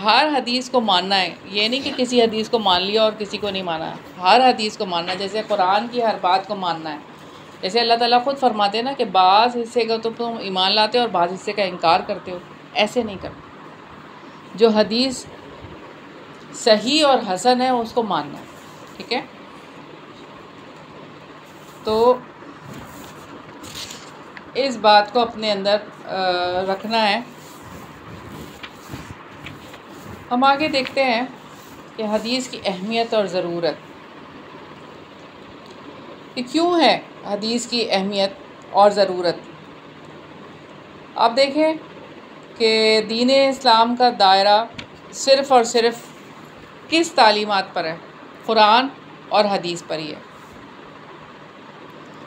ہر حدیث کو ماننا ہے، یہ نہیں کہ کسی حدیث کو مان لیا اور کسی کو نہیں مانا ہے، ہر حدیث کو ماننا ہے، جیسے قرآن کی ہر بات کو ماننا ہے۔ جیسے اللہ تعالیٰ خود فرماتے ہیں نا کہ بعض حصے کا تو تم ایمان لاتے ہو اور بعض حصے کا انکار کرتے ہو، ایسے نہیں کرتے۔ جو حدیث صحیح اور حسن ہے اس کو ماننا ہے، ٹھیک ہے؟ تو اس بات کو اپنے اندر رکھنا ہے۔ ہم آگے دیکھتے ہیں کہ حدیث کی اہمیت اور ضرورت، کہ کیوں ہے حدیث کی اہمیت اور ضرورت۔ آپ دیکھیں کہ دین اسلام کا دائرہ صرف اور صرف کس تعلیمات پر ہے؟ قرآن اور حدیث پر ہی ہے،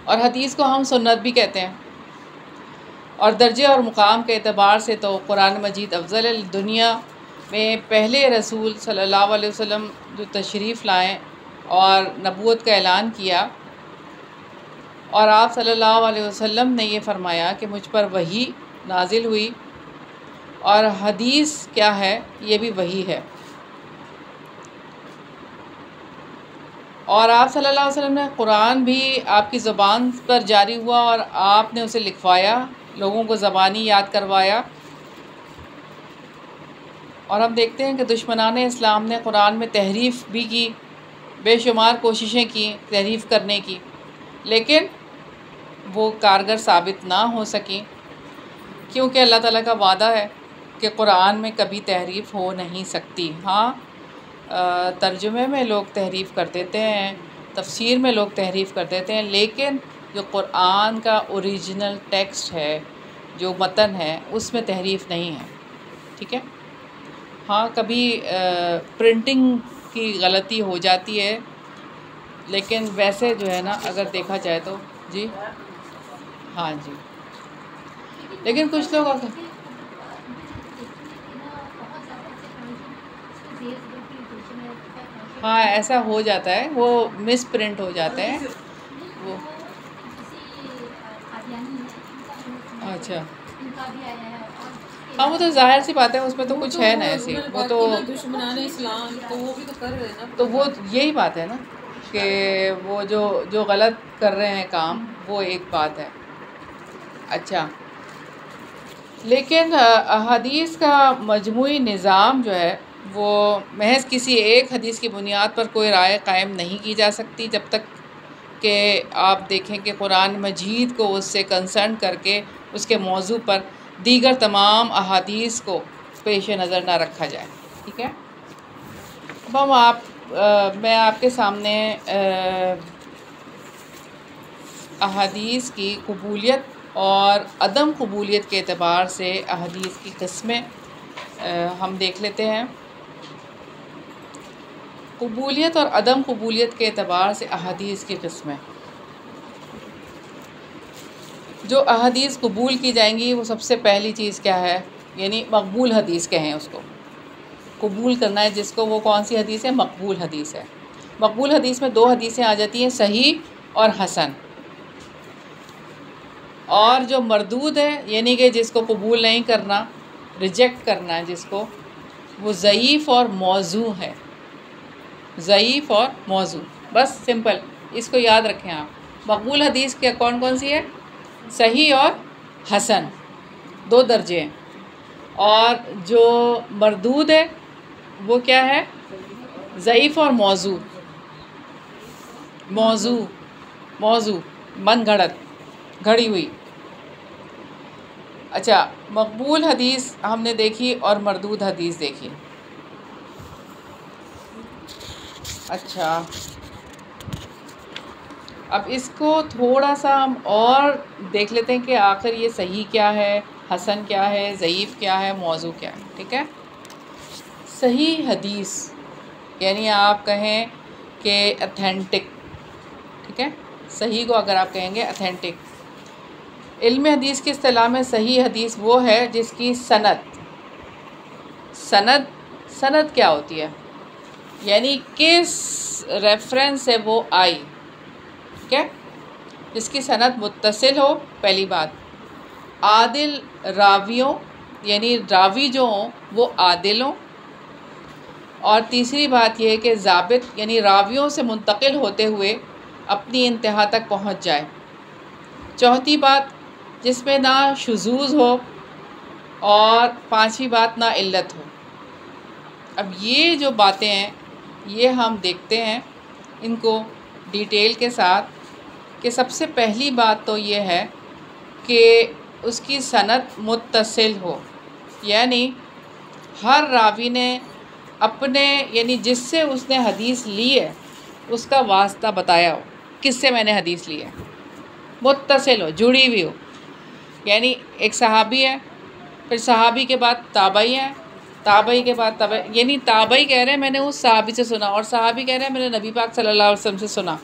اور حدیث کو ہم سنت بھی کہتے ہیں، اور درجے اور مقام کے اعتبار سے تو قرآن مجید افضل ہے۔ دنیا میں پہلے رسول صلی اللہ علیہ وسلم جو تشریف لائیں اور نبوت کا اعلان کیا، اور آپ صلی اللہ علیہ وسلم نے یہ فرمایا کہ مجھ پر وحی نازل ہوئی، اور حدیث کیا ہے؟ یہ بھی وحی ہے۔ اور آپ صلی اللہ علیہ وسلم نے قرآن بھی آپ کی زبان پر جاری ہوا، اور آپ نے اسے لکھوایا، لوگوں کو زبانی یاد کروایا۔ اور ہم دیکھتے ہیں کہ دشمنان اسلام نے قرآن میں تحریف بھی کی، بے شمار کوششیں کی تحریف کرنے کی، لیکن وہ کارگر ثابت نہ ہو سکیں، کیونکہ اللہ تعالیٰ کا وعدہ ہے کہ قرآن میں کبھی تحریف ہو نہیں سکتی۔ ہاں، ترجمے میں لوگ تحریف کر دیتے ہیں، تفسیر میں لوگ تحریف کر دیتے ہیں، لیکن جو قرآن کا اوریجنل ٹیکسٹ ہے، جو متن ہے، اس میں تحریف نہیں ہے، ٹھیک ہے؟ ہاں، کبھی پرنٹنگ کی غلطی ہو جاتی ہے، لیکن ویسے جو ہے نا اگر دیکھا جائے تو جی ہاں جی، لیکن کچھ لوگ ہاں ایسا ہو جاتا ہے، وہ مس پرنٹ ہو جاتے ہیں وہ۔ اچھا، ہاں وہ تو ظاہر سی بات ہے، اس میں تو کچھ ہے نا ایسی، وہ تو دشمنان اسلام تو وہ بھی تو کر رہے ہیں نا، تو وہ یہی بات ہے نا کہ وہ جو غلط کر رہے ہیں کام، وہ ایک بات ہے۔ اچھا، لیکن حدیث کا مجموعی نظام جو ہے وہ محض کسی ایک حدیث کی بنیاد پر کوئی رائے قائم نہیں کی جا سکتی، جب تک کہ آپ دیکھیں کہ قرآن مجید کو اس سے کنسرن کر کے اس کے موضوع پر دیگر تمام احادیث کو پیش نظر نہ رکھا جائے، ٹھیک ہے؟ اب میں آپ کے سامنے احادیث کی قبولیت اور عدم قبولیت کے اعتبار سے احادیث کی قسمیں ہم دیکھ لیتے ہیں۔ قبولیت اور عدم قبولیت کے اعتبار سے احادیث کی قسمیں، جو احادیث قبول کی جائیں گی وہ سب سے پہلی چیز کیا ہے؟ یعنی مقبول حدیث کہیں اس کو، قبول کرنا ہے جس کو، وہ کون سی حدیث ہے؟ مقبول حدیث ہے۔ مقبول حدیث میں دو حدیثیں آ جاتی ہیں، صحیح اور حسن۔ اور جو مردود ہے، یعنی کہ جس کو قبول نہیں کرنا، ریجیکٹ کرنا ہے جس کو، وہ ضعیف اور موضوع ہے۔ ضعیف اور موضوع، بس سمپل، اس کو یاد رکھیں آپ۔ مقبول حدیث کیا کون کون سی ہے؟ صحیح اور حسن، دو درجے ہیں۔ اور جو مردود ہے وہ کیا ہے؟ ضعیف اور موضوع۔ موضوع من گھڑت، گھڑی ہوئی۔ اچھا، مقبول حدیث ہم نے دیکھی اور مردود حدیث دیکھی۔ اچھا، اب اس کو تھوڑا سا ہم اور دیکھ لیتے ہیں کہ آخر یہ صحیح کیا ہے، حسن کیا ہے، ضعیف کیا ہے، موضوع کیا ہے، ٹھیک ہے؟ صحیح حدیث یعنی آپ کہیں کہ اتھینٹک، ٹھیک ہے؟ صحیح کو اگر آپ کہیں گے اتھینٹک، علم حدیث کی اصطلاح میں صحیح حدیث وہ ہے جس کی سند کیا ہوتی ہے؟ یعنی کس ریفرنس سے وہ آئی، ٹھیک ہے؟ جس کی سند متصل ہو، پہلی بات۔ عادل راویوں، یعنی راوی جو ہوں وہ عادل ہوں، اور تیسری بات یہ کہ ضابط یعنی راویوں سے منتقل ہوتے ہوئے اپنی انتہا تک پہنچ جائے۔ چوتھی بات جس میں نہ شذوذ ہو، اور پانچویں بات نہ علت ہو۔ اب یہ جو باتیں ہیں یہ ہم دیکھتے ہیں ان کو ڈیٹیل کے ساتھ، کہ سب سے پہلی بات تو یہ ہے کہ اس کی سند متصل ہو، یعنی ہر راوی نے اپنے یعنی جس سے اس نے حدیث لی ہے اس کا واسطہ بتایا ہو، کس سے میں نے حدیث لی ہے، متصل ہو، جڑی ہوئی ہو۔ یعنی ایک صحابی ہے، پھر صحابی کے بعد تابعی ہیں، تابعی کے بعد تابعی، یعنی تابعی کہہ رہے ہیں میں نے اس صحابی سے سنا، اور صحابی کہہ رہے ہیں میں نے نبی پاک صلی اللہ علیہ وسلم سے سنا،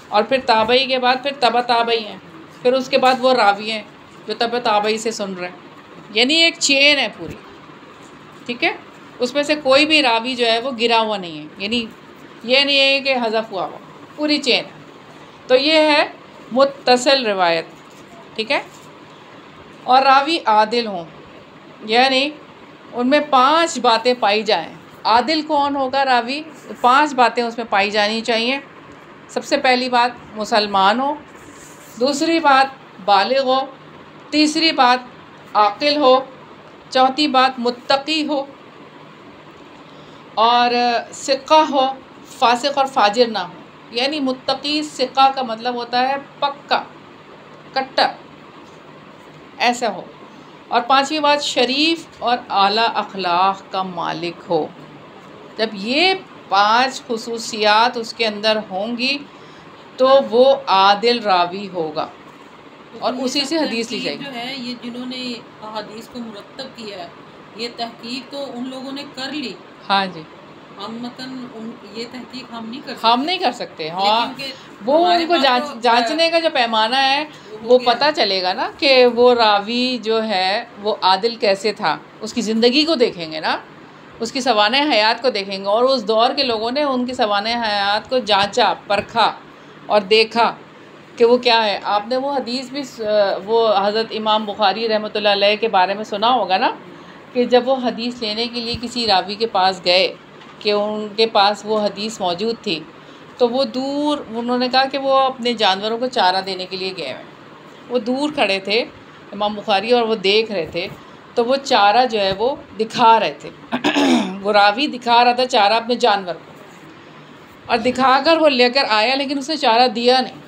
اور پھر تابعی کے بعد پھر تبع تابعی ہیں، پھر اس کے بعد وہ راوی ہیں جو تبع تابعی سے سن رہے ہیں، یعنی ایک چین ہے پوری، ٹھیک ہے۔ اس میں سے کوئی بھی راوی جو ہے وہ گرا ہوا نہیں ہے، یعنی یہ نہیں ہے کہ حذف ہوا ہوا، پوری چین ہے۔ تو یہ ہے متصل روایت، ٹھیک ہے۔ اور راوی عادل ہوں، یعنی ان میں 5 باتیں پائی جائیں۔ عادل کون ہوگا راوی؟ 5 باتیں اس میں پائی جانی چاہیے۔ سب سے پہلی بات مسلمان ہو، دوسری بات بالغ ہو، تیسری بات عاقل ہو، چوتھی بات متقی ہو، اور ثقہ ہو، فاسق اور فاجر نہ ہو۔ یعنی متقی ثقہ کا مطلب ہوتا ہے پکا، کٹر، ایسا ہو۔ اور پانچویں بات شریف اور اعلیٰ اخلاق کا مالک ہو۔ جب یہ 5 خصوصیات اس کے اندر ہوں گی تو وہ عادل راوی ہوگا، اور اسی سے حدیث لی جائے گی۔ جو ہے یہ جنہوں نے احادیث کو مرتب کیا ہے، یہ تحقیق تو ان لوگوں نے کر لی، ہاں جی، ہم متن یہ تحقیق ہم نہیں کر سکتے، ہم نہیں کر سکتے، ہاں لیکن کہ وہ ہمارے ان کو پاس تو جانچنے کا جو پیمانہ ہے ہو وہ گیا۔ پتہ چلے گا نا کہ وہ راوی جو ہے وہ عادل کیسے تھا، اس کی زندگی کو دیکھیں گے نا، اس کی سوانح حیات کو دیکھیں گے، اور اس دور کے لوگوں نے ان کی سوانح حیات کو جانچا، پرکھا اور دیکھا کہ وہ کیا ہے۔ آپ نے وہ حدیث بھی وہ حضرت امام بخاری رحمۃ اللہ علیہ کے بارے میں سنا ہوگا نا، کہ جب وہ حدیث لینے کے لیے کسی راوی کے پاس گئے کہ ان کے پاس وہ حدیث موجود تھی، تو وہ دور، انہوں نے کہا کہ وہ اپنے جانوروں کو چارہ دینے کے لیے گئے ہیں، وہ دور کھڑے تھے امام بخاری اور وہ دیکھ رہے تھے، تو وہ چارہ جو ہے وہ دکھا رہے تھے وہ راوی دکھا رہا تھا چارہ اپنے جانور کو، اور دکھا کر وہ لے کر آیا لیکن اس نے چارہ دیا نہیں۔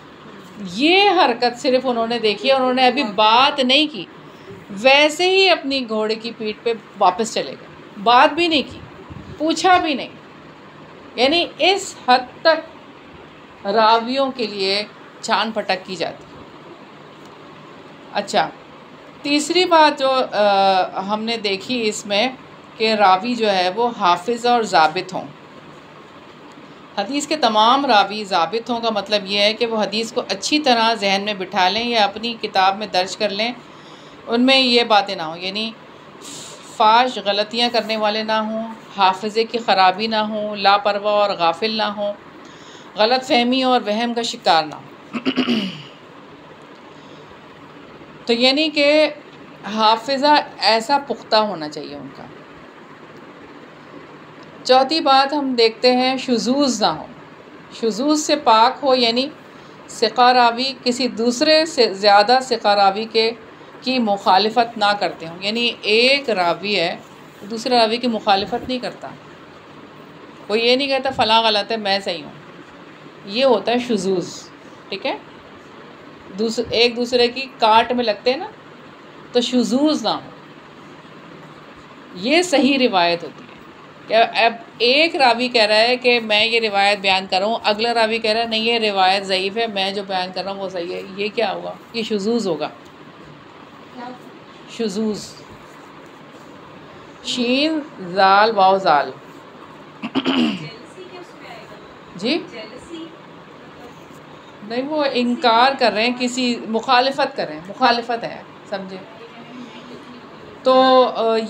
یہ حرکت صرف انہوں نے دیکھی، انہوں نے ابھی بات نہیں کی، ویسے ہی اپنی گھوڑے کی پیٹھ پہ واپس چلے گئے، بات بھی نہیں کی، پوچھا بھی نہیں۔ یعنی اس حد تک راویوں کے لیے چھان پھٹک کی جاتی۔ اچھا، تیسری بات جو ہم نے دیکھی اس میں کہ راوی جو ہے وہ حافظ اور ضابط ہوں۔ حدیث کے تمام راوی ضابط ہوں کا مطلب یہ ہے کہ وہ حدیث کو اچھی طرح ذہن میں بٹھا لیں یا اپنی کتاب میں درج کر لیں، ان میں یہ باتیں نہ ہوں، یعنی فاش غلطیاں کرنے والے نہ ہوں، حافظے کی خرابی نہ ہوں، لاپرواہ اور غافل نہ ہوں، غلط فہمی اور وہم کا شکار نہ ہوں۔ تو یعنی کہ حافظہ ایسا پختہ ہونا چاہیے ان کا۔ چوتھی بات ہم دیکھتے ہیں شذوذ نہ ہو، شذوذ سے پاک ہو، یعنی ثقہ راوی کسی دوسرے سے زیادہ ثقہ راوی کی مخالفت نہ کرتے ہوں، یعنی ایک راوی ہے دوسرے راوی کی مخالفت نہیں کرتا، وہ یہ نہیں کہتا فلاں غلط ہے میں صحیح ہوں، یہ ہوتا ہے شذوذ، ٹھیک ہے۔ ایک دوسرے کی کاٹ میں لگتے ہیں نا، تو شذوذ نہ ہو، یہ صحیح روایت ہوتی ہے۔ کہ اب ایک راوی کہہ رہا ہے کہ میں یہ روایت بیان کر رہا ہوں، اگلا راوی کہہ رہا ہے نہیں یہ روایت ضعیف ہے، میں جو بیان کر رہا ہوں وہ صحیح ہے، یہ کیا ہوگا؟ یہ شذوذ ہوگا، شذوذ، شین زال واو زال، جی نہیں وہ انکار کر رہے ہیں، کسی مخالفت کر رہے ہیں، مخالفت ہے، سمجھے؟ تو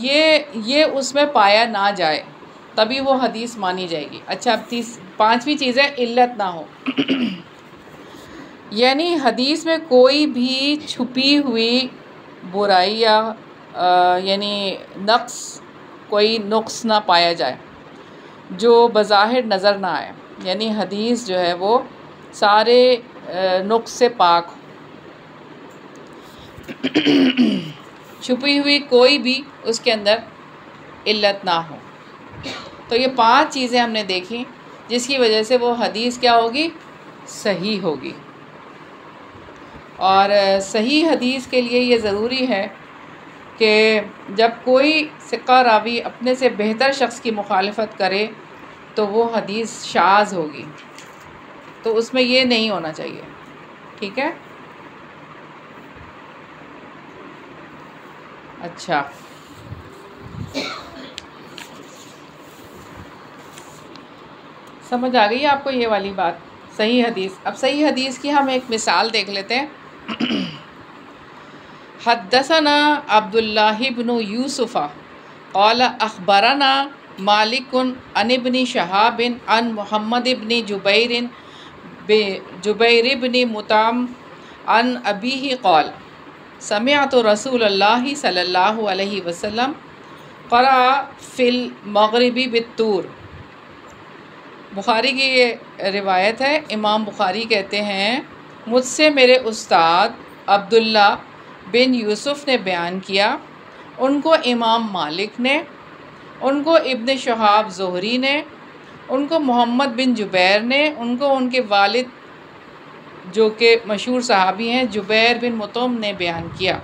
یہ اس میں پایا نہ جائے تبھی وہ حدیث مانی جائے گی۔ اچھا، اب پانچویں چیز ہے علت نہ ہو، یعنی حدیث میں کوئی بھی چھپی ہوئی برائی یا یعنی نقص، کوئی نقص نہ پایا جائے، جو بظاہر نظر نہ آئے، یعنی حدیث جو ہے وہ سارے نقص سے پاک ہو، چھپی ہوئی کوئی بھی اس کے اندر علت نہ ہو۔ تو یہ 5 چیزیں ہم نے دیکھی جس کی وجہ سے وہ حدیث کیا ہوگی؟ صحیح ہوگی۔ اور صحیح حدیث کے لیے یہ ضروری ہے کہ جب کوئی ثقہ راوی اپنے سے بہتر شخص کی مخالفت کرے تو وہ حدیث شاذ ہوگی، تو اس میں یہ نہیں ہونا چاہیے، ٹھیک ہے؟ اچھا، سمجھ آ گئی ہے آپ کو یہ والی بات؟ صحیح حدیث۔ اب صحیح حدیث کی ہم ایک مثال دیکھ لیتے ہیں۔ حدثنا عبداللہ بن یوسف قال اخبرنا مالک عن ابن شہاب عن محمد بن جبیر بن مطعم عن ابیہ قال سمعت رسول اللہ صلی اللہ علیہ وسلم قرأ فی المغرب بالطور۔ بخاری کی یہ روایت ہے، امام بخاری کہتے ہیں مجھ سے میرے استاد عبداللہ بن یوسف نے بیان کیا، ان کو امام مالک نے، ان کو ابن شہاب زہری نے، ان کو محمد بن جبیر نے، ان کو ان کے والد جو کہ مشہور صحابی ہیں جبیر بن مطعم نے بیان کیا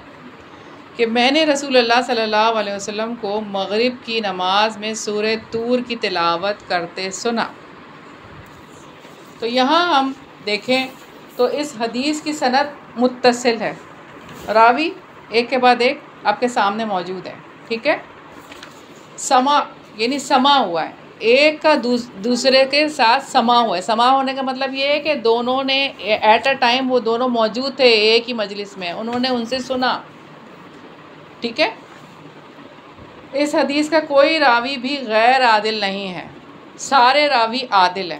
کہ میں نے رسول اللہ صلی اللہ علیہ وسلم کو مغرب کی نماز میں سورہ طور کی تلاوت کرتے سنا۔ تو یہاں ہم دیکھیں تو اس حدیث کی سند متصل ہے، راوی ایک کے بعد ایک آپ کے سامنے موجود ہے، ٹھیک ہے؟ سما یعنی سما ہوا ہے، ایک کا دوسرے کے ساتھ سما ہوا ہے۔ سما ہونے کا مطلب یہ ہے کہ دونوں نے ایٹ اے ٹائم وہ دونوں موجود تھے ایک ہی مجلس میں، انہوں نے ان سے سنا، ٹھیک ہے؟ اس حدیث کا کوئی راوی بھی غیر عادل نہیں ہے، سارے راوی عادل ہیں۔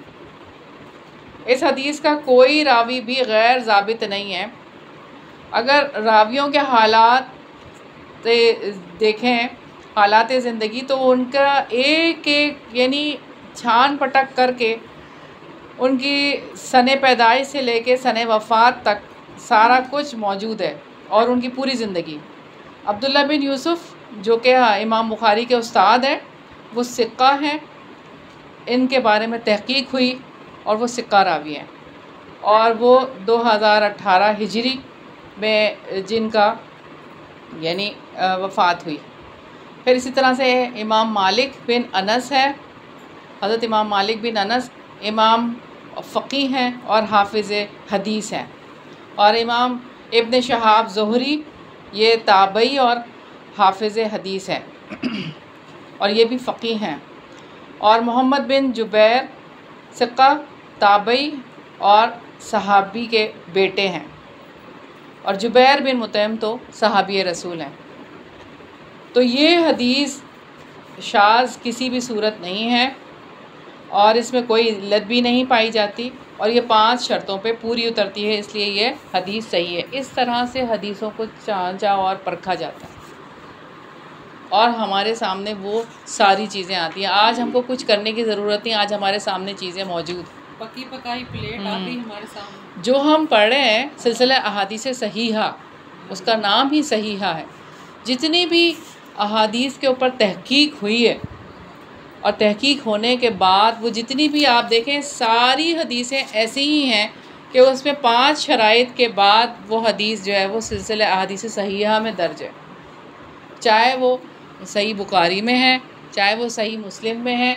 اس حدیث کا کوئی راوی بھی غیر ضابط نہیں ہے۔ اگر راویوں کے حالات دیکھیں، حالات زندگی، تو ان کا ایک یعنی چھان پٹک کر کے ان کی سن پیدائش سے لے کے سن وفات تک سارا کچھ موجود ہے، اور ان کی پوری زندگی۔ عبداللہ بن یوسف جو کہ امام بخاری کے استاد ہیں، وہ ثقہ ہیں، ان کے بارے میں تحقیق ہوئی اور وہ ثقہ راوی ہیں، اور وہ 2018 ہجری میں جن کا یعنی وفات ہوئی۔ پھر اسی طرح سے امام مالک بن انس ہے، حضرت امام مالک بن انس امام فقیہ ہیں اور حافظ حدیث ہیں، اور امام ابن شہاب زہری یہ تابعی اور حافظ حدیث ہیں اور یہ بھی فقیہ ہیں، اور محمد بن جبیر ثقہ تابعی اور صحابی کے بیٹے ہیں، اور جبیر بن مطعم تو صحابی رسول ہیں۔ تو یہ حدیث شاذ کسی بھی صورت نہیں ہے، اور اس میں کوئی علت بھی نہیں پائی جاتی، اور یہ 5 شرطوں پہ پوری اترتی ہے، اس لیے یہ حدیث صحیح ہے۔ اس طرح سے حدیثوں کو جانچا اور پرکھا جاتا ہے، اور ہمارے سامنے وہ ساری چیزیں آتی ہیں۔ آج ہم کو کچھ کرنے کی ضرورت نہیں، آج ہمارے سامنے چیزیں موجود ہیں، پکی پکائی پلیٹ آ گئی ہمارے سامنے۔ جو ہم پڑھ رہے ہیں سلسلہ احادیث صحیحہ، اس کا نام ہی صحیحہ ہے۔ جتنی بھی احادیث کے اوپر تحقیق ہوئی ہے، اور تحقیق ہونے کے بعد وہ جتنی بھی آپ دیکھیں ساری حدیثیں ایسی ہی ہیں کہ اس میں 5 شرائط کے بعد وہ حدیث جو ہے وہ سلسلہ احادیث صحیحہ میں درج ہے، چاہے وہ صحیح بخاری میں ہے، چاہے وہ صحیح مسلم میں ہے،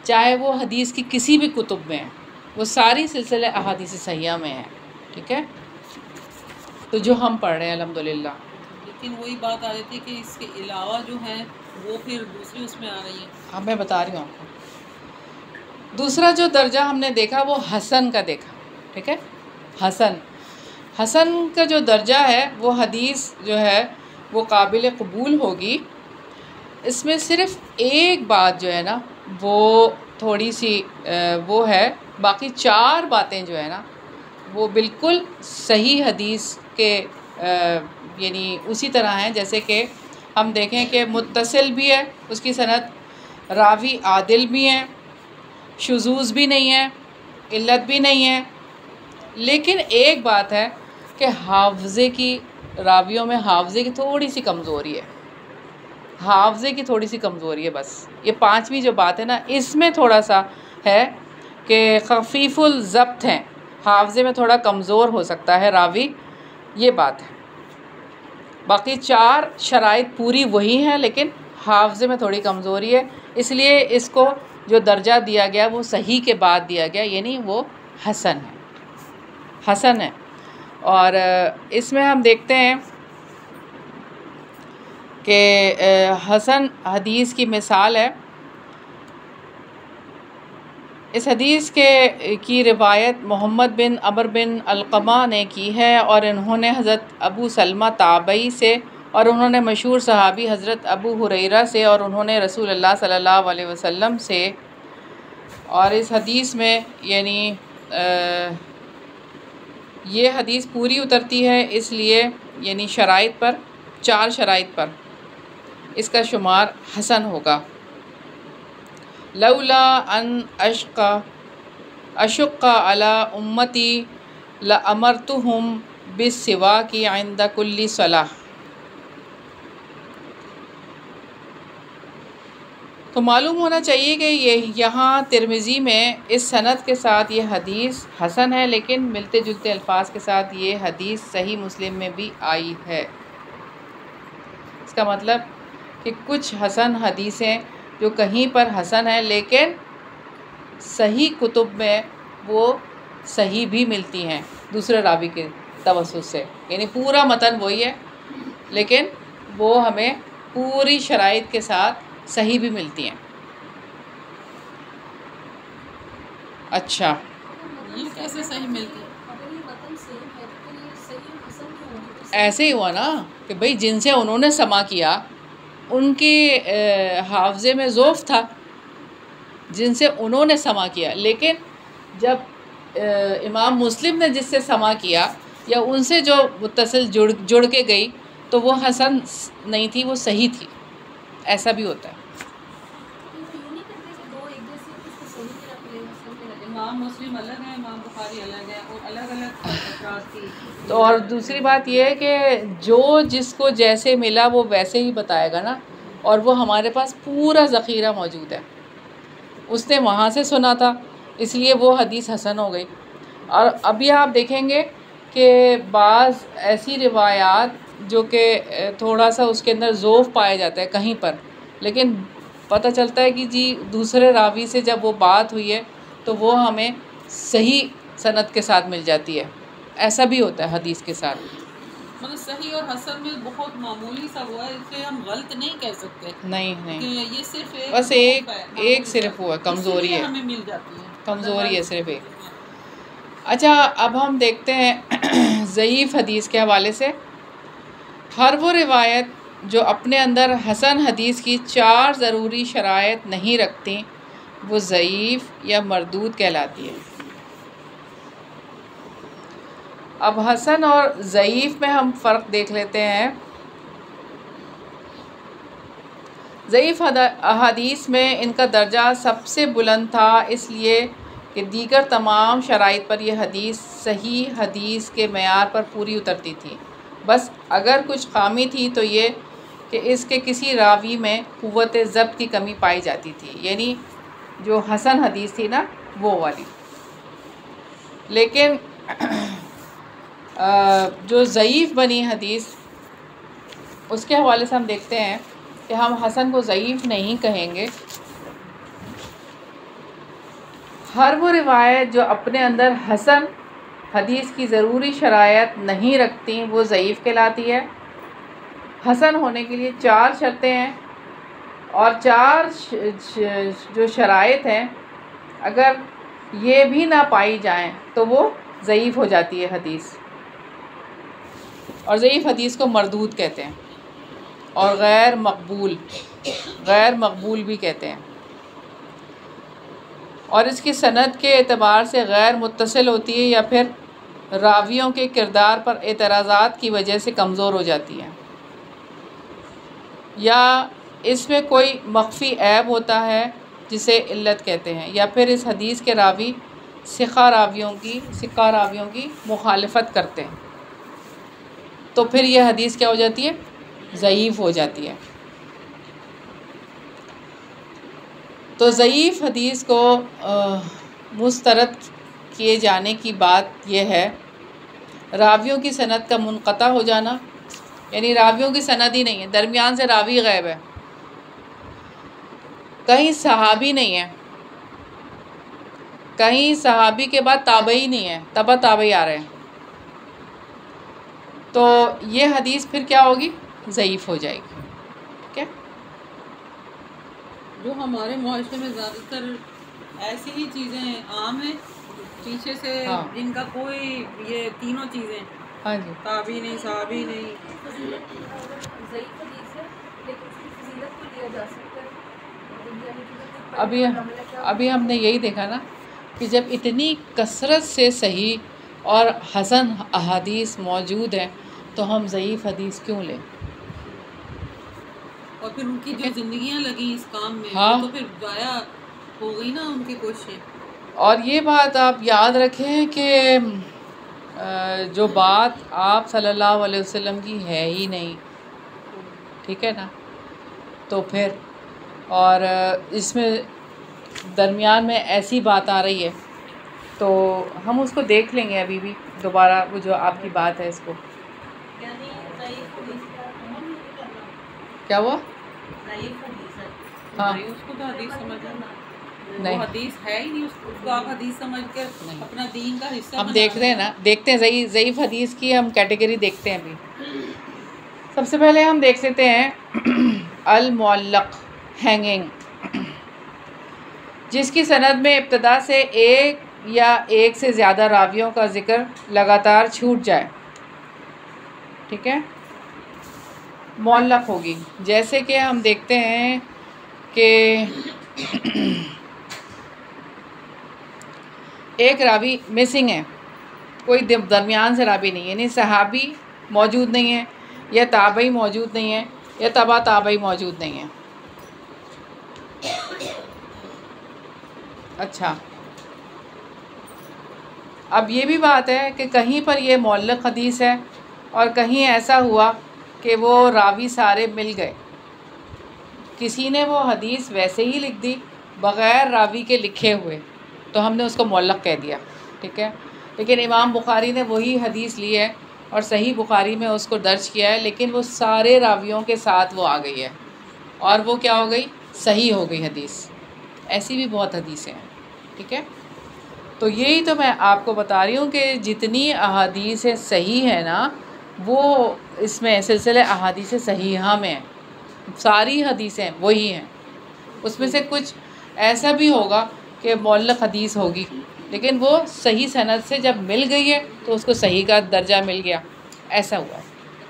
چاہے وہ حدیث کی کسی بھی کتب میں ہے، وہ ساری سلسلہ احادیث صحیحہ میں ہے، ٹھیک ہے؟ تو جو ہم پڑھ رہے ہیں الحمدللہ۔ لیکن وہی بات آ جاتی ہے کہ اس کے علاوہ جو ہیں وہ پھر دوسری اس میں آ رہی ہیں۔ اب میں بتا رہی ہوں آپ کو، دوسرا جو درجہ ہم نے دیکھا وہ حسن کا دیکھا، ٹھیک ہے؟ حسن کا جو درجہ ہے وہ حدیث جو ہے وہ قابل قبول ہوگی۔ اس میں صرف ایک بات جو ہے نا وہ تھوڑی سی وہ ہے، باقی 4 باتیں جو ہے نا وہ بالکل صحیح حدیث کے یعنی اسی طرح ہیں، جیسے کہ ہم دیکھیں کہ متصل بھی ہے اس کی سند، راوی عادل بھی ہیں، شذوذ بھی نہیں ہے، علت بھی نہیں ہے، لیکن ایک بات ہے کہ حافظے کی، راویوں میں حافظے کی تھوڑی سی کمزوری ہے، حافظے کی تھوڑی سی کمزوری ہے بس. یہ پانچویں جو بات ہے نا، اس میں تھوڑا سا ہے کہ خفیف الضبط ہیں، حافظے میں تھوڑا کمزور ہو سکتا ہے راوی، یہ بات ہے. باقی چار شرائط پوری وہی ہیں، لیکن حافظے میں تھوڑی کمزوری ہے، اس لیے اس کو جو درجہ دیا گیا وہ صحیح کے بعد دیا گیا، یعنی وہ حسن ہے، حسن ہے. اور اس میں ہم دیکھتے ہیں کہ حسن حدیث کی مثال ہے. اس حدیث کی روایت محمد بن عمر بن علقمہ نے کی ہے، اور انہوں نے حضرت ابو سلمہ تابعی سے، اور انہوں نے مشہور صحابی حضرت ابو ہریرہ سے، اور انہوں نے رسول اللہ صلی اللہ علیہ وسلم سے. اور اس حدیث میں یعنی یہ حدیث پوری اترتی ہے، اس لیے یعنی شرائط پر، چار شرائط پر اس کا شمار حسن ہوگا. لولا ان اشق علی امتی لامرتہم بالسواک عند کل صلاۃ. تو معلوم ہونا چاہیے کہ یہاں ترمذی میں اس سند کے ساتھ یہ حدیث حسن ہے، لیکن ملتے جلتے الفاظ کے ساتھ یہ حدیث صحیح مسلم میں بھی آئی ہے. اس کا مطلب کہ کچھ حسن حدیثیں جو کہیں پر حسن ہیں، لیکن صحیح کتب میں وہ صحیح بھی ملتی ہیں دوسرے راوی کے توسط سے، یعنی پورا متن وہی ہے لیکن وہ ہمیں پوری شرائط کے ساتھ صحیح بھی ملتی ہیں. اچھا، یہ کیسے صحیح ملتی ہے؟ ایسے ہی ہوا نا کہ بھئی جن سے انہوں نے سماع کیا ان کے حافظے میں ضعف تھا، جن سے انہوں نے سماع کیا، لیکن جب امام مسلم نے جس سے سماع کیا یا ان سے جو متصل جڑ کے گئی تو وہ حسن نہیں تھی، وہ صحیح تھی. ایسا بھی ہوتا ہے. امام مسلم الگ ہے، امام بخاری الگ ہے، اور الگ الگ افراد کی. تو اور دوسری بات یہ ہے کہ جو جس کو جیسے ملا وہ ویسے ہی بتائے گا نا، اور وہ ہمارے پاس پورا ذخیرہ موجود ہے. اس نے وہاں سے سنا تھا اس لیے وہ حدیث حسن ہو گئی. اور ابھی آپ دیکھیں گے کہ بعض ایسی روایات جو کہ تھوڑا سا اس کے اندر ضعف پایا جاتا ہے کہیں پر، لیکن پتہ چلتا ہے کہ جی دوسرے راوی سے جب وہ بات ہوئی ہے تو وہ ہمیں صحیح سند کے ساتھ مل جاتی ہے. ایسا بھی ہوتا ہے حدیث کے ساتھ. مطلب صحیح اور حسن میں بہت معمولی سا ہوا ہے، اسے ہم غلط نہیں کہہ سکتے. نہیں، کہ یہ صرف بس ایک صرف ہوا کمزوری ہے، ہمیں مل جاتی ہے، کمزوری ہے صرف ایک. اچھا، اب ہم دیکھتے ہیں ضعیف حدیث کے حوالے سے. ہر وہ روایت جو اپنے اندر حسن حدیث کی چار ضروری شرائط نہیں رکھتی وہ ضعیف یا مردود کہلاتی ہے. اب حسن اور ضعیف میں ہم فرق دیکھ لیتے ہیں. ضعیف احادیث میں ان کا درجہ سب سے بلند تھا، اس لیے کہ دیگر تمام شرائط پر یہ حدیث صحیح حدیث کے معیار پر پوری اترتی تھی. بس اگر کچھ خامی تھی تو یہ کہ اس کے کسی راوی میں قوت ضبط کی کمی پائی جاتی تھی، یعنی جو حسن حدیث تھی نا وہ والی. لیکن جو ضعیف بنی حدیث اس کے حوالے سے ہم دیکھتے ہیں کہ ہم حسن کو ضعیف نہیں کہیں گے. ہر وہ روایت جو اپنے اندر حسن حدیث کی ضروری شرائط نہیں رکھتی وہ ضعیف کہلاتی ہے. حسن ہونے کے لیے چار شرطیں ہیں، اور چار جو شرائط ہیں اگر یہ بھی نہ پائی جائیں تو وہ ضعیف ہو جاتی ہے حدیث. اور ضعیف حدیث کو مردود کہتے ہیں اور غیر مقبول بھی کہتے ہیں. اور اس کی سند کے اعتبار سے غیر متصل ہوتی ہے یا پھر راویوں کے کردار پر اعتراضات کی وجہ سے کمزور ہو جاتی ہے، یا اس میں کوئی مخفی عیب ہوتا ہے جسے علت کہتے ہیں، یا پھر اس حدیث کے راوی ثقہ راویوں کی مخالفت کرتے ہیں، تو پھر یہ حدیث کیا ہو جاتی ہے؟ ضعیف ہو جاتی ہے۔ تو ضعیف حدیث کو مسترد کیے جانے کی بات یہ ہے راویوں کی سند کا منقطع ہو جانا، یعنی راویوں کی سند ہی نہیں ہے، درمیان سے راوی غائب ہے، کہیں صحابی نہیں ہے، کہیں صحابی کے بعد تابعی نہیں ہے، تبع تابعی آ رہے ہیں، تو یہ حدیث پھر کیا ہوگی؟ ضعیف ہو جائے گی۔ ٹھیک ہے؟ جو ہمارے معاشرے میں زیادہ تر ایسی ہی چیزیں عام ہیں پیچھے سے، ہاں جن کا کوئی یہ تینوں چیزیں ہاں جی، تابعی نہیں، صحابی نہیں۔ ضعیف حدیث ہے لیکن اس کی فضیلت کو لیا جا سکتا ہے۔ ابھی ہم نے یہی دیکھا نا کہ جب اتنی کثرت سے صحیح اور حسن احادیث موجود ہیں تو ہم ضعیف حدیث کیوں لیں؟ اور پھر ان کی جو زندگیاں لگیں اس کام میں، ہاں، وہ تو پھر ضائع ہو گئی نا ان کی کوششیں۔ اور یہ بات آپ یاد رکھیں کہ جو بات آپ صلی اللہ علیہ وسلم کی ہے ہی نہیں، ٹھیک ہے نا، تو پھر اور اس میں درمیان میں ایسی بات آ رہی ہے تو ہم اس کو دیکھ لیں گے ابھی بھی دوبارہ، وہ جو آپ کی بات ہے اس کو یعنی ضعیف حدیث کا عمل نہیں کرنا، کیا ہوا؟ ضعیف حدیث ہے ہاں نہیں، اس کو تو حدیث سمجھنا، وہ نہیں حدیث ہے ہی نہیں، اس کو آپ حدیث سمجھ کر نہیں، اپنا دین کا حصہ ہم بنا دیکھ رہے ہیں نا، دیکھتے ہیں ضعیف حدیث کی ہم کیٹیگری دیکھتے ہیں ابھی۔ سب سے پہلے ہم دیکھ لیتے ہیں المعلق، ہینگنگ، جس کی سند میں ابتدا سے ایک یا ایک سے زیادہ راویوں کا ذکر لگاتار چھوٹ جائے، ٹھیک ہے، معلق ہوگی۔ جیسے کہ ہم دیکھتے ہیں کہ ایک راوی مسنگ ہے، کوئی درمیان سے راوی نہیں، یعنی صحابی موجود نہیں ہے، یا تابعی موجود نہیں ہے، یا تبع تابعی موجود نہیں ہے۔ اچھا، اب یہ بھی بات ہے کہ کہیں پر یہ معلق حدیث ہے اور کہیں ایسا ہوا کہ وہ راوی سارے مل گئے، کسی نے وہ حدیث ویسے ہی لکھ دی بغیر راوی کے لکھے ہوئے، تو ہم نے اس کو معلق کہہ دیا، ٹھیک ہے، لیکن امام بخاری نے وہی حدیث لی ہے اور صحیح بخاری میں اس کو درج کیا ہے، لیکن وہ سارے راویوں کے ساتھ وہ آ گئی ہے اور وہ کیا ہو گئی؟ صحیح ہو گئی حدیث۔ ایسی بھی بہت حدیثیں ہیں، ٹھیک ہے، تو یہی تو میں آپ کو بتا رہی ہوں کہ جتنی احادیث صحیح ہیں نا، وہ اس میں سلسلہ احادیث صحیحہ میں ہیں، ساری حدیثیں وہی ہیں، اس میں سے کچھ ایسا بھی ہوگا کہ معلق حدیث ہوگی، لیکن وہ صحیح سند سے جب مل گئی ہے تو اس کو صحیح کا درجہ مل گیا، ایسا ہوا ہے،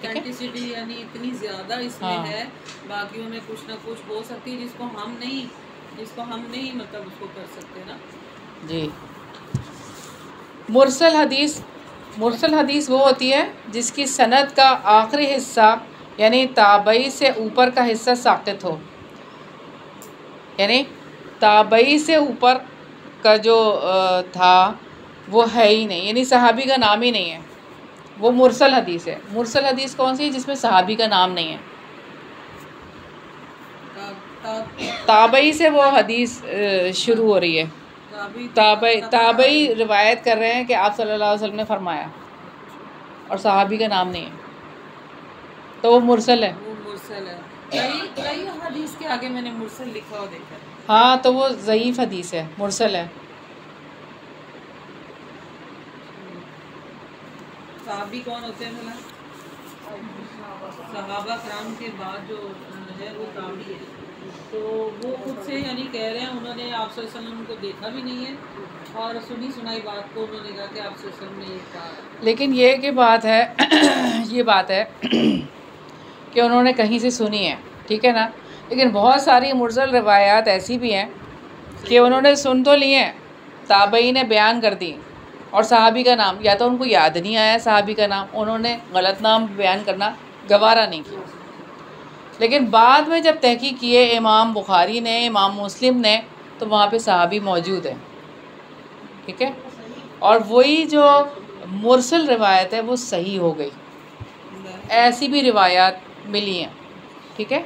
ٹھیک ہے۔ اتھینٹسٹی یعنی اتنی زیادہ اس میں ہاں ہے، باقیوں میں کچھ نہ کچھ ہو سکتی ہے جس کو ہم نہیں مطلب اس کو کر سکتے نا۔ جی، مرسل حدیث وہ ہوتی ہے جس کی سند کا آخری حصہ یعنی تابعی سے اوپر کا حصہ ساقط ہو، یعنی تابعی سے اوپر کا جو تھا وہ ہے ہی نہیں، یعنی صحابی کا نام ہی نہیں ہے، وہ مرسل حدیث ہے۔ مرسل حدیث کون سی ہے؟ جس میں صحابی کا نام نہیں ہے، تابعی سے وہ حدیث شروع ہو رہی ہے، تابعی روایت کر رہے ہیں کہ آپ صلی اللہ علیہ وسلم نے فرمایا اور صحابی کا نام نہیں ہے، تو وہ مرسل ہے۔ وہ مرسل ہے، کئی حدیث کے آگے میں نے مرسل لکھا ہوا دیکھا ہے۔ ہاں تو وہ ضعیف حدیث ہے، مرسل ہے۔ صحابی کون ہوتے ہیں بھلا؟ صحابہ کرام کے بعد جو ہے وہ تابعی ہے، تو وہ خود سے یعنی کہہ رہے ہیں انہوں نے آپ صلی اللہ علیہ وسلم کو دیکھا بھی نہیں ہے اور سنی سنائی بات کو انہوں نے کہا کہ آپ صلی اللہ علیہ وسلم نے یہ کہا ہے۔ لیکن یہ کہ بات ہے یہ بات ہے کہ انہوں نے کہیں سے سنی ہے، ٹھیک ہے نا، لیکن بہت ساری مرسل روایات ایسی بھی ہیں کہ انہوں نے سن تو لی ہیں، تابعی نے بیان کر دی اور صحابی کا نام یا تو ان کو یاد نہیں آیا، صحابی کا نام انہوں نے غلط نام بیان کرنا گوارا نہیں کیا، لیکن بعد میں جب تحقیق کیے امام بخاری نے، امام مسلم نے، تو وہاں پہ صحابی موجود ہے، ٹھیک ہے، اور وہی جو مرسل روایت ہے وہ صحیح ہو گئی، ایسی بھی روایات ملی ہیں، ٹھیک ہے.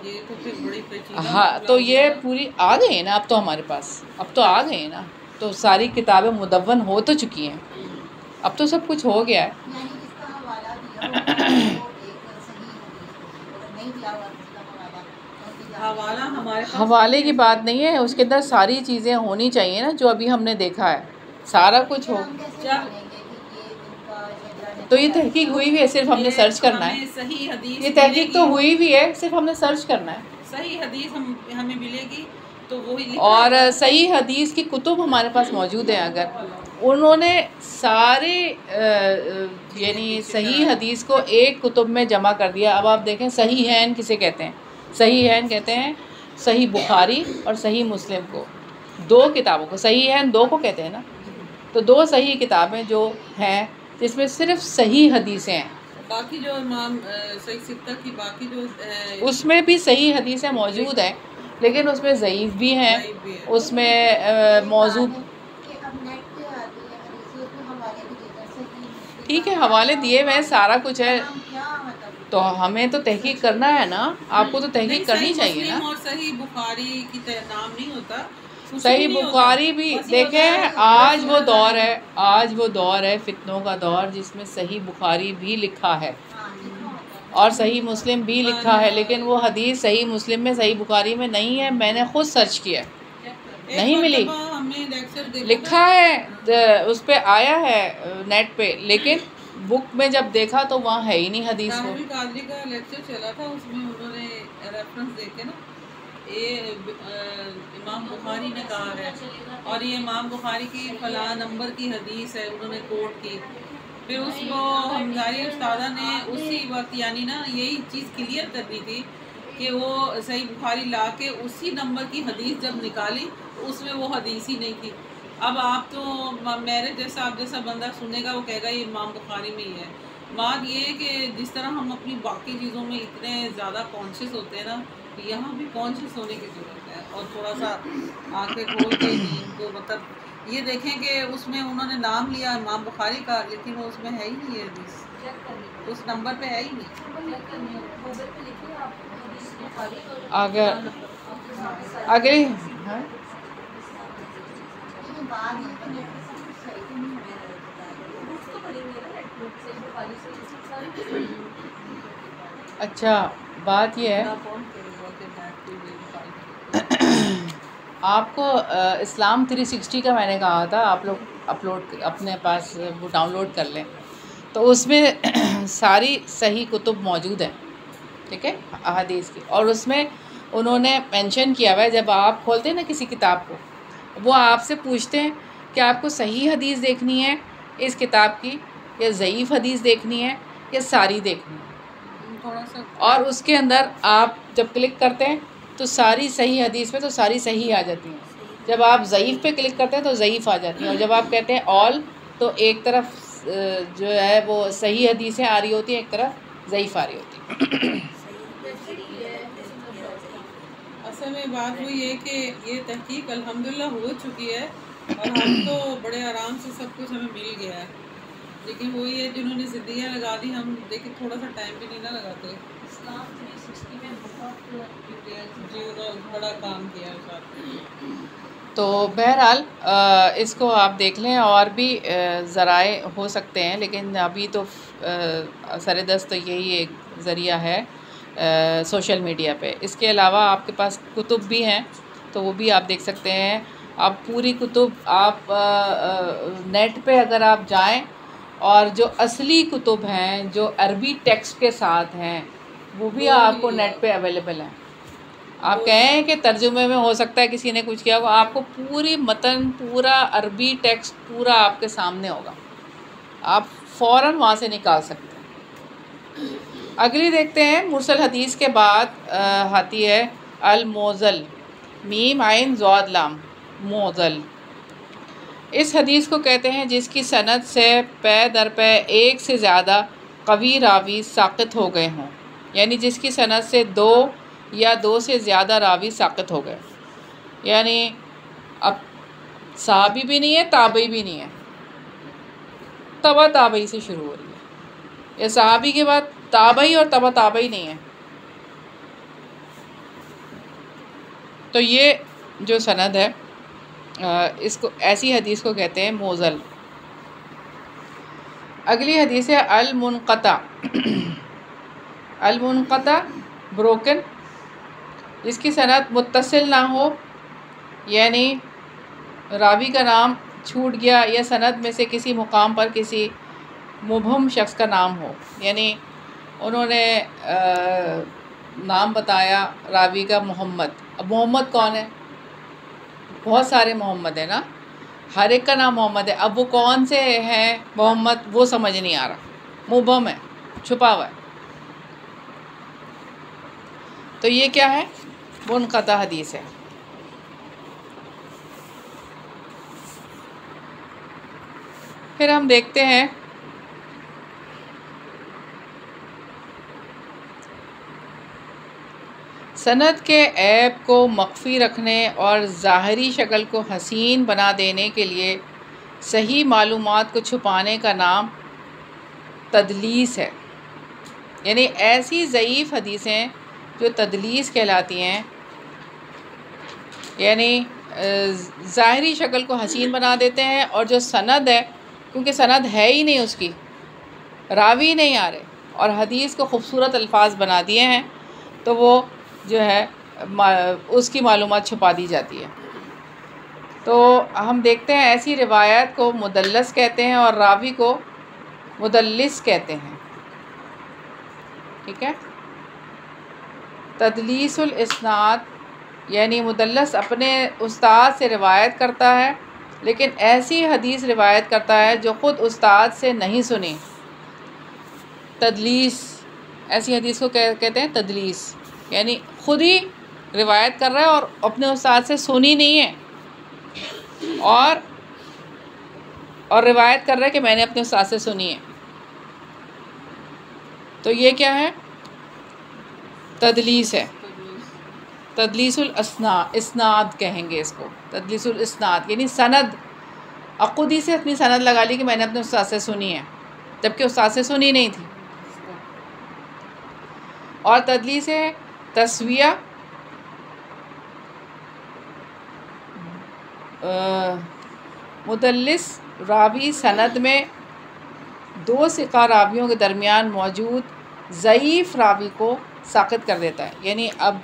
یہ تو پھر بڑی پیچیدہ ہاں مسئلہ تو ہو یہ گیا۔ پوری آ گئی ہیں نا اب تو ہمارے پاس، اب تو آ گئے ہیں نا، تو ساری کتابیں مدون ہو تو چکی ہیں، اب تو سب کچھ ہو گیا ہے. یعنی اس کا حوالہ دیا ہوگا وہ ایک صحیح حدیث ہوگی، اگر نہیں دیا ہوا اس کا حوالہ ہمارے پاس حوالے کی بات نہیں ہے، اس کے اندر ساری چیزیں ہونی چاہیے نا جو ابھی ہم نے دیکھا ہے، سارا کچھ ہو. ہم کیسے جب جانیں گے کہ یہ ان کا شجرہ نے تو یہ تحقیق ہوئی ہوئی ہے، صرف ہم نے سرچ کرنا ہے. ہمیں صحیح حدیث یہ تحقیق تو ہوئی ہوئی ہے، صرف ہم نے سرچ کرنا ہے. صحیح حدیث ہمیں ملے گی تو وہی لکھا اور ہوگا۔ صحیح حدیث کی کتب ہمارے پاس موجود ہیں، اگر انہوں نے سارے یعنی صحیح حدیث کو ایک کتب میں جمع کر دیا. اب آپ دیکھیں صحیحین کسے کہتے ہیں؟ صحیحین کہتے ہیں صحیح بخاری اور صحیح مسلم کو، دو کتابوں کو. صحیحین دو کو کہتے ہیں نا، تو دو صحیح کتابیں جو ہیں جس میں صرف صحیح حدیثیں ہیں. باقی جو امام صحیح ستہ کی باقی جو اس میں بھی صحیح حدیثیں موجود ہیں، لیکن اس میں ضعیف بھی ہیں، اس میں موضوع. کہ اب نیٹ پہ آتی ہے حدیث، اس میں حوالے بھی دیتا ہے صحیح ٹھیک ہے، حوالے دیے ہوئے ہیں، سارا کچھ ہے، ہم کیا مطلب تو ہمیں تو تحقیق کرنا ہے نا، آپ کو تو تحقیق کرنی چاہیے نا. مسلم اور صحیح بخاری کی نام نہیں ہوتا، کچھ صحیح بھی نہیں ہوتا۔ بخاری بھی بس یہ ہوتا ہے دیکھیں، آج وہ دور ہے، آج وہ دور ہے فتنوں کا دور جس میں صحیح بخاری بھی لکھا ہے اور صحیح مسلم بھی لکھا ہے، لیکن وہ حدیث صحیح مسلم میں صحیح بخاری میں نہیں ہے. میں نے خود سرچ کیا، نہیں ملی. ہم نے لیکچر دیکھا لکھا ہے اس پہ آیا ہے نیٹ پہ، لیکن بک میں جب دیکھا تو وہاں ہے ہی نہیں حدیث وہ. راہل قادری کا لیکچر چلا تھا، اس میں انہوں نے ریفرنس دیکھے نا، یہ امام بخاری نے کہا ہے اور یہ امام بخاری کی فلاں نمبر کی حدیث ہے، انہوں نے کوٹ کی. پھر اس کو ہماری استادہ نے اسی وقت یعنی نا یہی چیز کلیئر کرنی تھی کہ وہ صحیح بخاری لا کے اسی نمبر کی حدیث جب نکالی تو اس میں وہ حدیث ہی نہیں تھی. اب آپ تو میرے جیسا آپ جیسا بندہ سنے گا وہ کہے گا یہ امام بخاری میں ہی ہے. بات یہ ہے کہ جس طرح ہم اپنی باقی چیزوں میں اتنے زیادہ کانشیس ہوتے ہیں نا، یہاں بھی کانشیس ہونے کی ضرورت ہے، اور تھوڑا سا آنکھیں کھول کے دین کو مطلب یہ دیکھیں کہ اس میں انہوں نے نام لیا امام بخاری کا، لیکن وہ اس میں ہے ہی نہیں ہے حدیث، اس نمبر پہ ہے ہی نہیں. اگر اگلی اچھا بات یہ ہے، آپ کو اسلام 360 کا میں نے کہا تھا آپ لوگ اپلوڈ اپنے پاس وہ ڈاؤن لوڈ کر لیں، تو اس میں ساری صحیح کتب موجود ہیں، ٹھیک ہے، احادیث کی. اور اس میں انہوں نے مینشن کیا ہوا ہے، جب آپ کھولتے ہیں نا کسی کتاب کو، وہ آپ سے پوچھتے ہیں کہ آپ کو صحیح حدیث دیکھنی ہے اس کتاب کی یا ضعیف حدیث دیکھنی ہے یا ساری دیکھنی ہے. تھوڑا سا اور اس کے اندر آپ جب کلک کرتے ہیں تو ساری صحیح حدیث میں تو ساری صحیح آ جاتی ہیں. جب آپ ضعیف پہ کلک کرتے ہیں تو ضعیف آ جاتی ہیں، اور جب آپ کہتے ہیں آل تو ایک طرف جو ہے وہ صحیح حدیثیں آ رہی ہوتی ہیں، ایک طرف ضعیف آ رہی ہوتی ہیں. اصل میں بات وہی ہے کہ یہ تحقیق الحمدللہ ہو چکی ہے اور ہم تو بڑے آرام سے سب کچھ ہمیں مل گیا ہے، لیکن وہی ہے جنہوں نے زدیاں لگا دی، ہم دیکھیں تھوڑا سا ٹائم بھی نہیں نہ لگاتے. اسلام 360 میں بہت جی انہوں نے بڑا کام کیا ہے ساتھ. تو بہرحال اس کو آپ دیکھ لیں، اور بھی ذرائع ہو سکتے ہیں، لیکن ابھی تو سر دست تو یہی ایک ذریعہ ہے سوشل میڈیا پہ. اس کے علاوہ آپ کے پاس کتب بھی ہیں تو وہ بھی آپ دیکھ سکتے ہیں. آپ پوری کتب آپ نیٹ پہ اگر آپ جائیں، اور جو اصلی کتب ہیں جو عربی ٹیکسٹ کے ساتھ ہیں وہ بھی آپ کو نیٹ پہ اویلیبل ہیں. آپ کہیں کہ ترجمے میں ہو سکتا ہے کسی نے کچھ کیا ہوگا، آپ کو پوری متن، پورا عربی ٹیکسٹ پورا آپ کے سامنے ہوگا، آپ فوراً وہاں سے نکال سکتے ہیں. اگلی دیکھتے ہیں، مرسل حدیث کے بعد آتی ہے الموزل، میم عین ضاد لام، موزل. اس حدیث کو کہتے ہیں جس کی سند سے پے در پے ایک سے زیادہ قوی راوی ساقط ہو گئے ہوں، یعنی جس کی سند سے دو یا دو سے زیادہ راوی ساقط ہو گئے. یعنی اب صحابی بھی نہیں ہے، تابعی بھی نہیں ہے، تبع تابعی سے شروع ہو رہی ہے، یا صحابی کے بعد تابعی اور تبع تابعی نہیں ہے. تو یہ جو سند ہے اس کو ایسی حدیث کو کہتے ہیں موزل. اگلی حدیث ہے المنقطع. المنقطع بروکن، جس کی سند متصل نہ ہو، یعنی راوی کا نام چھوٹ گیا یا سند میں سے کسی مقام پر کسی مبہم شخص کا نام ہو، یعنی انہوں نے نام بتایا راوی کا محمد. اب محمد کون ہے؟ بہت سارے محمد ہیں نا، ہر ایک کا نام محمد ہے. اب وہ کون سے ہیں محمد وہ سمجھ نہیں آ رہا، مبہم ہے، چھپا ہوا ہے. تو یہ کیا ہے؟ منقطع حدیث ہے. پھر ہم دیکھتے ہیں سند کے عیب کو مخفی رکھنے اور ظاہری شکل کو حسین بنا دینے کے لیے صحیح معلومات کو چھپانے کا نام تدلیس ہے. یعنی ایسی ضعیف حدیثیں جو تدلیس کہلاتی ہیں، یعنی ظاہری شکل کو حسین بنا دیتے ہیں، اور جو سند ہے، کیونکہ سند ہے ہی نہیں، اس کی راوی نہیں آ رہے، اور حدیث کو خوبصورت الفاظ بنا دیے ہیں، تو وہ جو ہے اس کی معلومات چھپا دی جاتی ہے. تو ہم دیکھتے ہیں ایسی روایت کو مدلس کہتے ہیں اور راوی کو مدلس کہتے ہیں. ٹھیک ہے. تدلیس الاسناد، یعنی مدلس اپنے استاد سے روایت کرتا ہے لیکن ایسی حدیث روایت کرتا ہے جو خود استاد سے نہیں سنی. تدلیس، ایسی حدیث کو کہتے ہیں تدلیس، یعنی خود ہی روایت کر رہا ہے اور اپنے استاد سے سنی نہیں ہے، اور روایت کر رہا ہے کہ میں نے اپنے استاد سے سنی ہے. تو یہ کیا ہے؟ تدلیس ہے. تدلیس الاسناد کہیں گے اس کو، تدلیس الاسناد، یعنی سند، خود ہی سے اپنی سند لگا لی کہ میں نے اپنے استاد سے سنی ہے، جبکہ استاد سے سنی نہیں تھی. اور تدلیس ہے تسویہ، مدلس راوی سند میں دو ثقہ راویوں کے درمیان موجود ضعیف راوی کو ساقط کر دیتا ہے. یعنی اب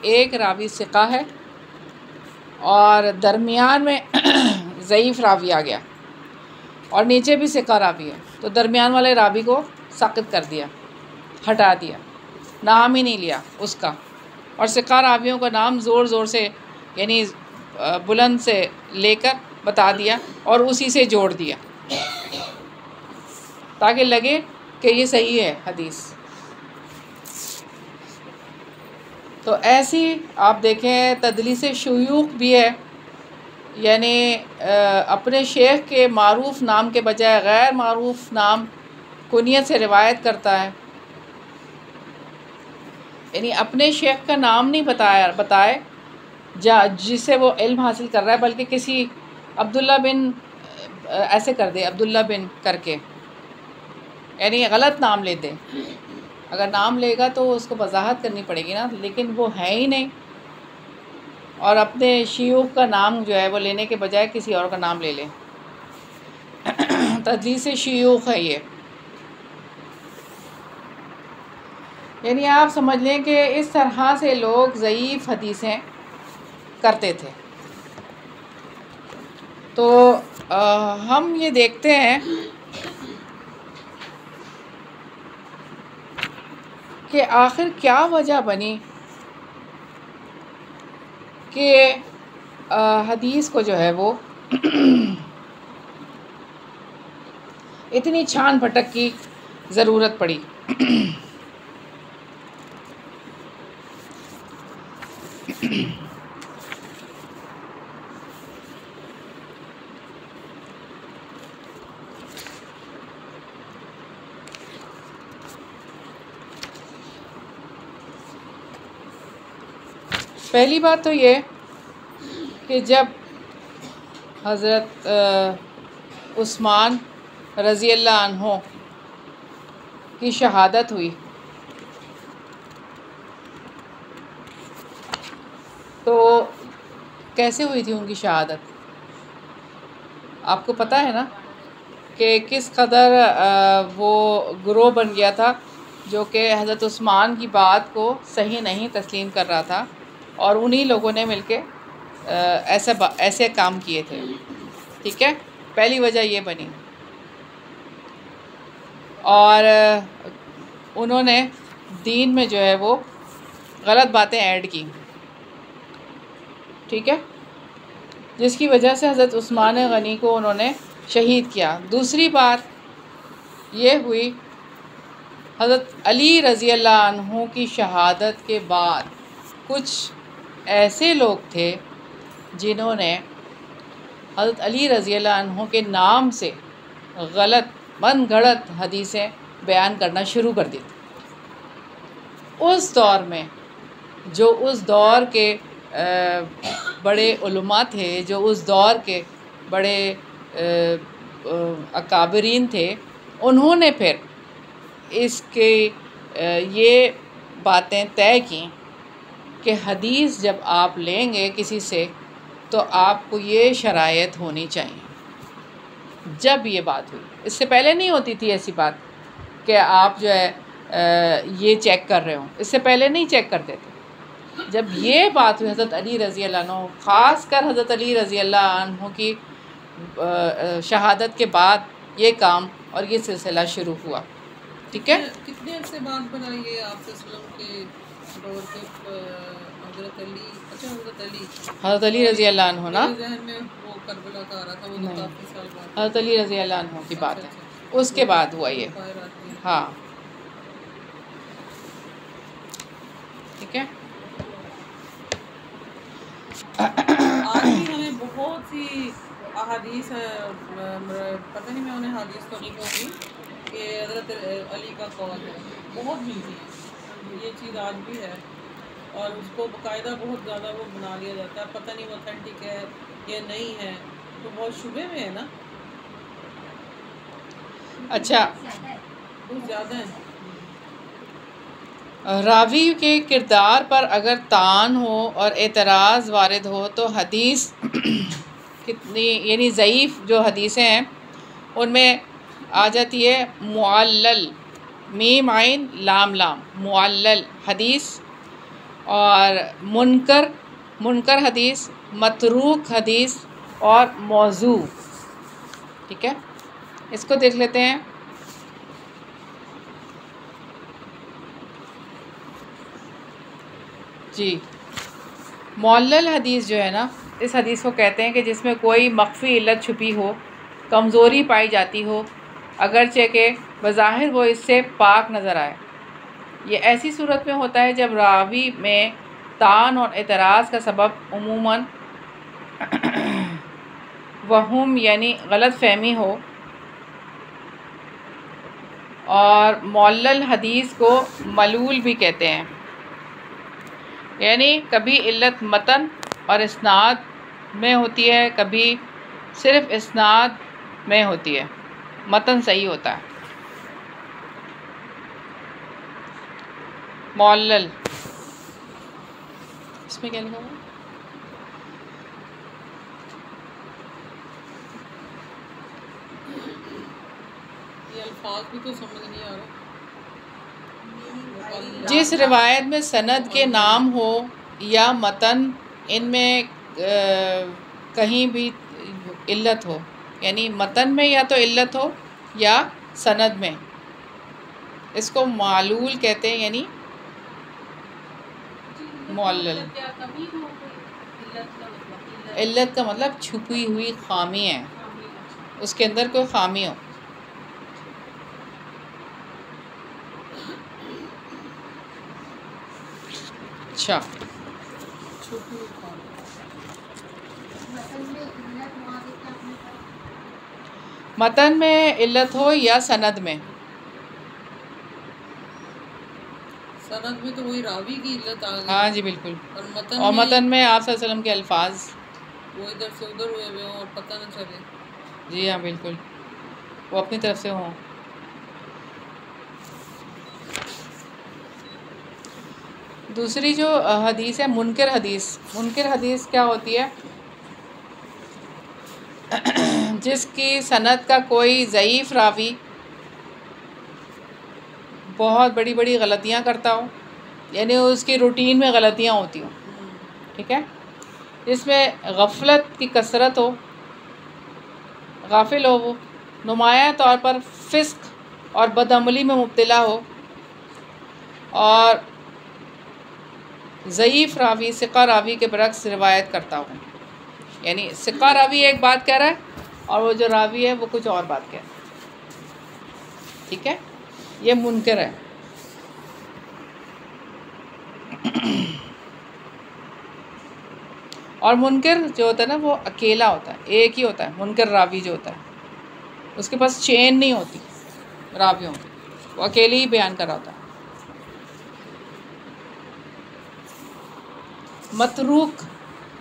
ایک راوی ثقہ ہے اور درمیان میں ضعیف راوی آ گیا، اور نیچے بھی ثقہ راوی ہے، تو درمیان والے راوی کو ساقط کر دیا، ہٹا دیا، نام ہی نہیں لیا اس کا، اور ثقہ راویوں کا نام زور زور سے، یعنی بلند سے لے کر بتا دیا اور اسی سے جوڑ دیا تاکہ لگے کہ یہ صحیح ہے حدیث. تو ایسی آپ دیکھیں تدلیس شیوخ بھی ہے، یعنی اپنے شیخ کے معروف نام کے بجائے غیر معروف نام کنیت سے روایت کرتا ہے، یعنی اپنے شیخ کا نام نہیں بتائے جس سے وہ علم حاصل کر رہا ہے، بلکہ کسی عبداللہ بن ایسے کر دے، عبداللہ بن کر کے، یعنی غلط نام لے دے. اگر نام لے گا تو اس کو وضاحت کرنی پڑے گی نا، لیکن وہ ہے ہی نہیں، اور اپنے شیوخ کا نام جو ہے وہ لینے کے بجائے کسی اور کا نام لے لے. تدلیس شیوخ ہے یہ. یعنی آپ سمجھ لیں کہ اس طرح سے لوگ ضعیف حدیثیں کرتے تھے. تو ہم یہ دیکھتے ہیں کہ آخر کیا وجہ بنی کہ حدیث کو جو ہے وہ اتنی چھان پھٹک کی ضرورت پڑی. پہلی بات تو یہ کہ جب حضرت عثمان رضی اللہ عنہ کی شہادت ہوئی تو کیسے ہوئی تھی ان کی شہادت؟ آپ کو پتہ ہے نا کہ کس قدر وہ گروہ بن گیا تھا جو کہ حضرت عثمان کی بات کو صحیح نہیں تسلیم کر رہا تھا، اور انہی لوگوں نے مل کے ایسے کام کیے تھے. ٹھیک ہے، پہلی وجہ یہ بنی. اور انہوں نے دین میں جو ہے وہ غلط باتیں ایڈ کی. ٹھیک ہے، جس کی وجہ سے حضرت عثمان غنی کو انہوں نے شہید کیا. دوسری بات یہ ہوئی، حضرت علی رضی اللہ عنہ کی شہادت کے بعد کچھ ایسے لوگ تھے جنہوں نے حضرت علی رضی اللہ عنہ کے نام سے غلط من گھڑت حدیثیں بیان کرنا شروع کر دی. اس دور میں جو اس دور کے بڑے علماء تھے، جو اس دور کے بڑے اکابرین تھے، انہوں نے پھر اس کے یہ باتیں طے کی کہ حدیث جب آپ لیں گے کسی سے تو آپ کو یہ شرائط ہونی چاہیے. جب یہ بات ہوئی، اس سے پہلے نہیں ہوتی تھی ایسی بات کہ آپ جو ہے یہ چیک کر رہے ہوں، اس سے پہلے نہیں چیک کرتے تھے. جب یہ بات ہوئی حضرت علی رضی اللہ عنہ، خاص کر حضرت علی رضی اللہ عنہ کی شہادت کے بعد یہ کام اور یہ سلسلہ شروع ہوا. ٹھیک ہے، کتنے عرصے بعد بنا یہ آپ صلی اللہ علیہ وسلم کے دور کے حضرت علی؟ اچھا، حضرت علی رضی اللہ عنہ نا، میرے ذہن میں وہ کربلا کا آ رہا تھا، وہ تو کافی سال بعد. حضرت علی رضی اللہ عنہ کی بات ہے، اس کے بعد ہوا یہ. ہاں ٹھیک ہے. آج بھی ہمیں بہت سی احادیث، پتہ نہیں میں انہیں حدیث تو نہیں کہوں گی کہ حضرت علی کا قول ہے، بہت ملتی ہے. یہ چیز آج بھی ہے اور اس کو باقاعدہ بہت زیادہ وہ بنا لیا جاتا ہے. پتہ نہیں وہ اوتھینٹک ہے یا نہیں ہے، تو بہت شبے میں ہے نا. اچھا، بہت زیادہ ہے. راوی کے کردار پر اگر طعن ہو اور اعتراض وارد ہو تو حدیث کتنی، یعنی ضعیف جو حدیثیں ہیں ان میں آ جاتی ہے معلل، میم عین لام لام، معلل حدیث، اور منکر حدیث، متروک حدیث اور موضوع. ٹھیک ہے، اس کو دیکھ لیتے ہیں. جی، معلل حدیث جو ہے نا، اس حدیث کو کہتے ہیں کہ جس میں کوئی مخفی علت چھپی ہو، کمزوری پائی جاتی ہو، اگرچہ کہ بظاہر وہ اس سے پاک نظر آئے. یہ ایسی صورت میں ہوتا ہے جب راوی میں طعن اور اعتراض کا سبب عموماً وہم یعنی غلط فہمی ہو. اور معلل حدیث کو ملول بھی کہتے ہیں، یعنی کبھی علت متن اور اسناد میں ہوتی ہے، کبھی صرف اسناد میں ہوتی ہے، متن صحیح ہوتا ہے. معلل اس میں کیا لکھا ہوا؟ یہ الفاظ بھی تو سمجھ نہیں آ رہا. جس روایت میں سند کے نام ہو یا متن، ان میں کہیں بھی علت ہو، یعنی متن میں یا تو علت ہو یا سند میں، اس کو معلول کہتے ہیں، یعنی معلل. علت کا مطلب چھپی ہوئی خامی ہے، اس کے اندر کوئی خامی ہو. اچھا، متن میں علت ہو یا سند میں. سند میں تو وہی راوی کی علت آ گئی. ہاں جی بالکل. اور متن میں آپ صلی اللہ علیہ وسلم کے الفاظ وہ ادھر سے ادھر ہوئے ہوئے ہوں اور پتہ نہ چلے. جی ہاں بالکل، وہ اپنی طرف سے ہوں. دوسری جو حدیث ہے منکر حدیث. منکر حدیث کیا ہوتی ہے؟ جس کی سند کا کوئی ضعیف راوی بہت بڑی بڑی غلطیاں کرتا ہو، یعنی اس کی روٹین میں غلطیاں ہوتی ہوں، ٹھیک ہے، جس میں غفلت کی کثرت ہو، غافل ہو، وہ نمایاں طور پر فسق اور بدعملی میں مبتلا ہو، اور ضعیف راوی ثقہ راوی کے برعکس روایت کرتا ہوں. یعنی ثقہ راوی ایک بات کہہ رہا ہے اور وہ جو راوی ہے وہ کچھ اور بات کہہ رہا ہے، ٹھیک ہے، یہ منکر ہے. اور منکر جو ہوتا ہے نا وہ اکیلا ہوتا ہے، ایک ہی ہوتا ہے. منکر راوی جو ہوتا ہے اس کے پاس چین نہیں ہوتی راویوں کی، وہ اکیلے ہی بیان کر رہا ہوتا ہے. متروک،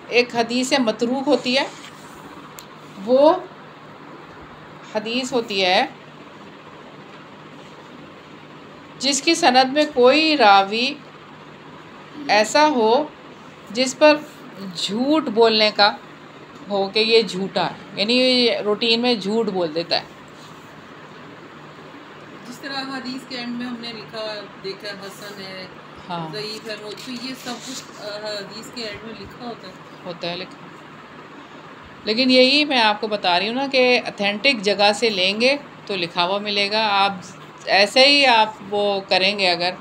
ایک حدیث متروک ہوتی ہے، وہ حدیث ہوتی ہے جس کی سند میں کوئی راوی ایسا ہو جس پر جھوٹ بولنے کا ہو کہ یہ جھوٹا ہے، یعنی روٹین میں جھوٹ بول دیتا ہے. جس طرح حدیث کے اینڈ میں ہم نے لکھا دیکھا حسن ہے، ہاں ضعیف ہے، تو یہ سب کچھ حدیث کے اینڈ میں لکھا ہوتا ہے. لیکن یہی میں آپ کو بتا رہی ہوں نا کہ اتھینٹک جگہ سے لیں گے تو لکھا ہوا ملے گا. آپ ایسے ہی آپ وہ کریں گے اگر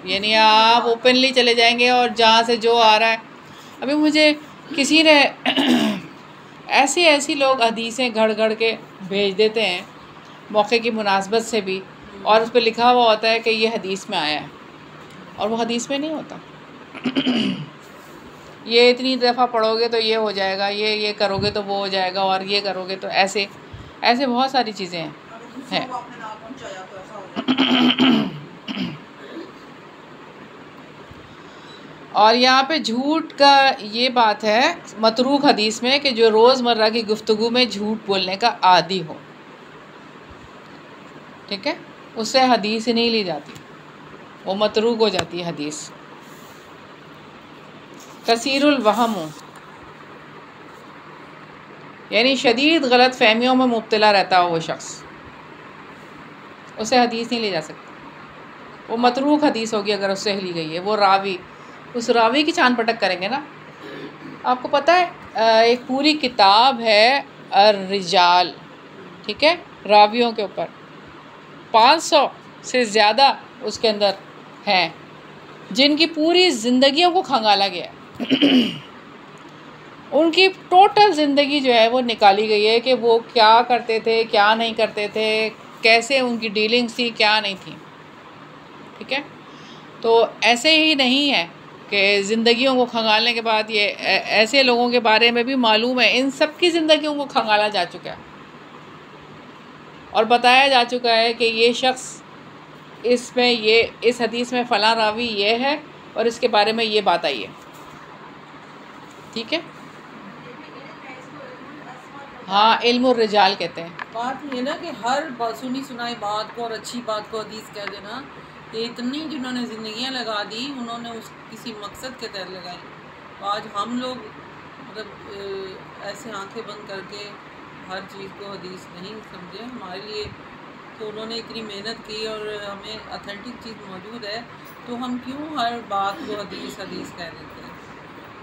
یعنی آپ اوپنلی چلے جائیں گے اور جہاں سے جو آ رہا ہے. ابھی مجھے کسی نے ایسی لوگ حدیثیں گھڑ گھڑ کے بھیج دیتے ہیں موقع کی مناسبت سے بھی، اور اس پہ لکھا ہوا ہوتا ہے کہ یہ حدیث میں آیا ہے، اور وہ حدیث میں نہیں ہوتا. یہ اتنی دفعہ پڑھو گے تو یہ ہو جائے گا، یہ کرو گے تو وہ ہو جائے گا، اور یہ کرو گے تو ایسے بہت ساری چیزیں ہیں. اور یہاں پہ جھوٹ کا یہ بات ہے متروک حدیث میں کہ جو روز مرہ کی گفتگو میں جھوٹ بولنے کا عادی ہو، ٹھیک ہے، اس سے حدیث ہی نہیں لی جاتی، وہ متروک ہو جاتی ہے حدیث. کثیر الوہم، یعنی شدید غلط فہمیوں میں مبتلا رہتا ہو وہ شخص، اسے حدیث نہیں لی جا سکتی. وہ متروک حدیث ہوگی اگر اس سے لی گئی ہے. وہ راوی، اس راوی کی چھان پٹک کریں گے نا. آپ کو پتہ ہے ایک پوری کتاب ہے الرجال، ٹھیک ہے، راویوں کے اوپر 500 سے زیادہ اس کے اندر ہیں جن کی پوری زندگیوں کو کھنگالا گیا ہے. ان کی ٹوٹل زندگی جو ہے وہ نکالی گئی ہے کہ وہ کیا کرتے تھے، کیا نہیں کرتے تھے، کیسے ان کی ڈیلنگس تھی، کیا نہیں تھی، ٹھیک ہے. تو ایسے ہی نہیں ہے کہ زندگیوں کو کھنگالنے کے بعد یہ ایسے لوگوں کے بارے میں بھی معلوم ہے ان سب کی زندگیوں کو کھنگالا جا چکا ہے اور بتایا جا چکا ہے کہ یہ شخص اس حدیث میں فلاں راوی یہ ہے اور اس کے بارے میں یہ بات آئی ہے، ٹھیک ہے. ہاں، علم الرجال کہتے ہیں. بات یہ نا کہ ہر سنی سنائی بات کو اور اچھی بات کو حدیث کہہ دینا، کہ اتنی جنہوں نے زندگیاں لگا دی انہوں نے اس کسی مقصد کے تحت لگائی. آج ہم لوگ مطلب ایسے آنکھیں بند کر کے ہر چیز کو حدیث نہیں سمجھے. ہمارے لیے تو انہوں نے اتنی محنت کی اور ہمیں اتھینٹک چیز موجود ہے، تو ہم کیوں ہر بات کو حدیث کہہ دیتے ہیں.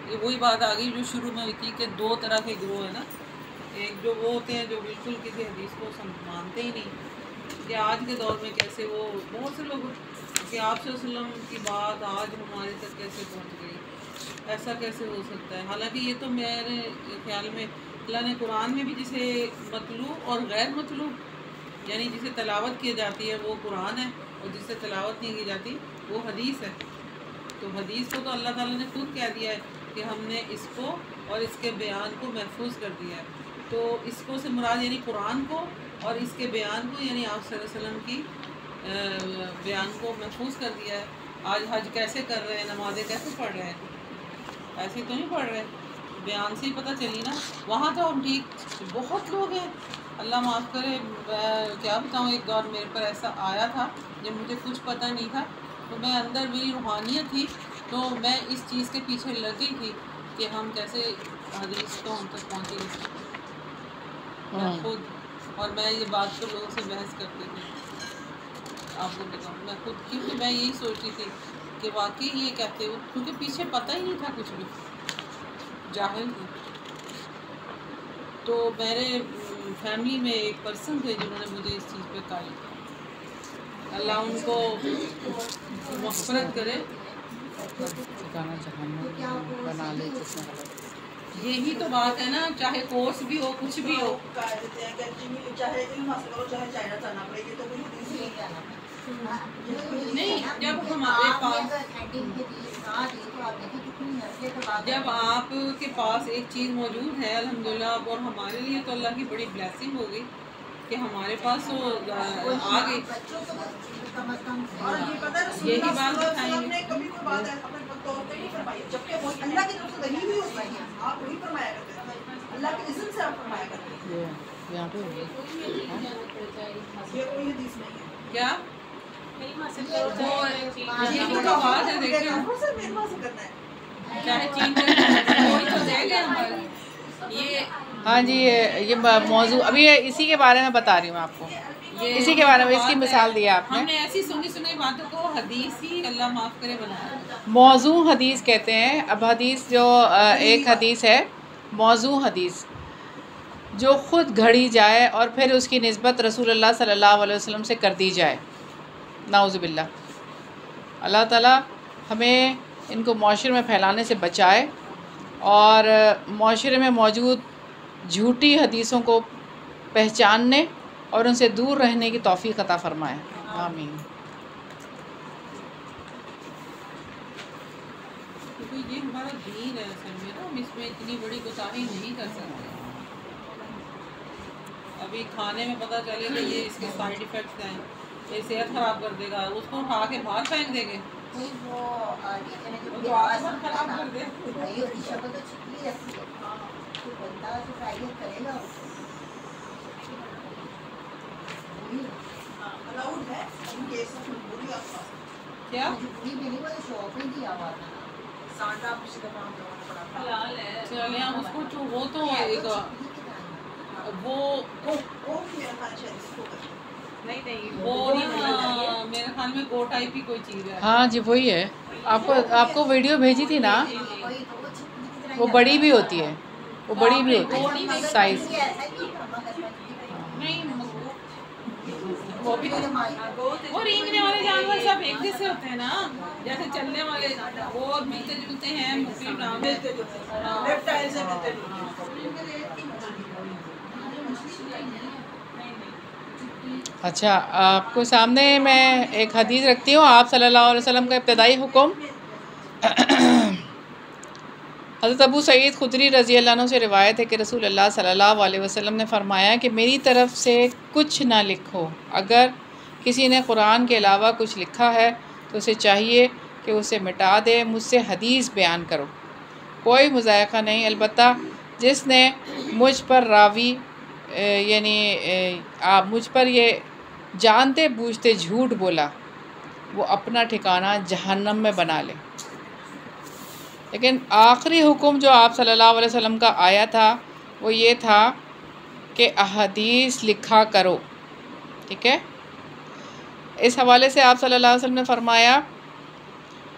یہ وہی بات آ گئی جو شروع میں ہوئی تھی کہ دو طرح کے گروہ ہیں نا. ایک جو وہ ہوتے ہیں جو بالکل کسی حدیث کو مانتے ہی نہیں، کہ آج کے دور میں کیسے وہ بہت سے لوگ کہ آپ صلی اللہ علیہ وسلم کی بات آج ہمارے تک کیسے پہنچ گئی، ایسا کیسے ہو سکتا ہے. حالانکہ یہ تو میرے خیال میں اللہ نے قرآن میں بھی جسے مطلوب اور غیر مطلوب، یعنی جسے تلاوت کی جاتی ہے وہ قرآن ہے اور جسے تلاوت نہیں کی جاتی وہ حدیث ہے. تو حدیث کو تو اللہ تعالیٰ نے خود کہہ دیا ہے کہ ہم نے اس کو اور اس کے بیان کو محفوظ کر دیا ہے. تو اس کو سے مراد یعنی قرآن کو اور اس کے بیان کو، یعنی آپ صلی اللہ علیہ وسلم کی بیان کو محفوظ کر دیا ہے. آج حج کیسے کر رہے ہیں، نمازیں کیسے پڑھ رہے ہیں، ایسے تو نہیں پڑھ رہے. بیان سے ہی پتہ چلی نا. وہاں تو ہم ٹھیک, بہت لوگ ہیں اللہ معاف کرے. کیا بتاؤں, ایک دور میرے پر ایسا آیا تھا جب مجھے کچھ پتہ نہیں تھا, تو میں اندر میری روحانیت تھی, تو میں اس چیز کے پیچھے لگ گئی تھی کہ ہم کیسے حدیث تو ہم تک پہنچے نہیں سکتے. میں خود, اور میں یہ بات تو لوگوں سے بحث کرتی تھی, آپ کو بتاؤں میں خود, کیونکہ میں یہی سوچتی تھی کہ واقعی یہ کہتے ہو, کیونکہ پیچھے پتہ ہی نہیں تھا کچھ بھی, جاہل تھی. تو میرے فیملی میں ایک پرسن تھے جنہوں نے مجھے اس چیز پہ قائل کیا. اللہ ان کو مغفرت کرے. بنا لے جس میں یہی تو بات ہے نا, چاہے کورس بھی ہو, کچھ بھی ہو. چاہے علم حاصل کرو, چاہے چائنا جانا پڑے, یہ تو کوئی حدیث نہیں جانا. نہیں, جب آپ کے پاس ایک چیز موجود ہے الحمدللہ, اور ہمارے لیے تو اللہ کی بڑی بلیسنگ ہو گئی کہ ہمارے پاس وہ آ گئی. یہی بات بتائیں گے, کبھی کوئی بات اپنے طور پہ نہیں فرمائی, جبکہ اللہ کی طرف سے وحی بھی ہوتا ہے, آپ وہی فرمایا کرتے ہیں, اللہ کے اذن سے آپ فرمایا کرتے ہیں. یہاں پہ یہ کوئی حدیث نہیں ہے. کیا یہی تو بات ہے, دیکھیں چاہے چین کوئی تو دے گا ہمارے یہ. ہاں جی, یہ موضوع ابھی اسی کے بارے میں بتا رہی ہوں آپ کو, اسی کے بارے میں اس کی مثال دی آپ ہم نے. نے ایسی سنی سنائی باتوں کو حدیث ہی اللہ معاف کرے بنایا. موضوع حدیث کہتے ہیں. اب حدیث جو ایک حدیث ہے موضوع حدیث, جو خود گھڑی جائے اور پھر اس کی نسبت رسول اللہ صلی اللہ علیہ وسلم سے کر دی جائے. نعوذ باللہ. اللہ تعالیٰ ہمیں ان کو معاشرے میں پھیلانے سے بچائے, اور معاشرے میں موجود جھوٹی حدیثوں کو پہچاننے اور ان سے دور رہنے کی توفیق عطا فرمائے. آمین. کیونکہ یہ ہمارا دین ہے اصل میں نا, ہم اس میں اتنی بڑی کوتاہی نہیں کر سکتے. ابھی کھانے میں پتہ چلے گا یہ اس کے سائیڈ ایفیکٹس ہیں, یہ صحت خراب کر دے گا, اس کو اٹھا کے باہر پھینک دیں گے. خراب کر دے. کیا چلے ہم اس کو, وہ تو ایک وہ میرے خیال میں گو ٹائپ ہی کوئی چیز ہے. ہاں جی وہی ہے. آپ کو ویڈیو بھیجی تھی نا, وہ بڑی بھی ہوتی ہے, وہ بڑی بھی ہوتی ہے سائز. نہیں وہ بھی وہ رینگنے والے جانور سب ایک جیسے ہوتے ہیں نا, جیسے چلنے والے وہ ملتے جلتے ہیں مختلف نام. اچھا, آپ کو سامنے میں ایک حدیث رکھتی ہوں. آپ صلی اللہ علیہ وسلم کا ابتدائی حکم. حضرت ابو سعید خدری رضی اللہ عنہ سے روایت ہے کہ رسول اللہ صلی اللہ علیہ وسلم نے فرمایا کہ میری طرف سے کچھ نہ لکھو. اگر کسی نے قرآن کے علاوہ کچھ لکھا ہے تو اسے چاہیے کہ اسے مٹا دے. مجھ سے حدیث بیان کرو, کوئی مذائقہ نہیں. البتہ جس نے مجھ پر راوی یعنی مجھ پر یہ جانتے بوجھتے جھوٹ بولا, وہ اپنا ٹھکانہ جہنم میں بنا لے. لیکن آخری حکم جو آپ صلی اللہ علیہ وسلم کا آیا تھا وہ یہ تھا کہ احادیث لکھا کرو. ٹھیک ہے, اس حوالے سے آپ صلی اللہ علیہ وسلم نے فرمایا,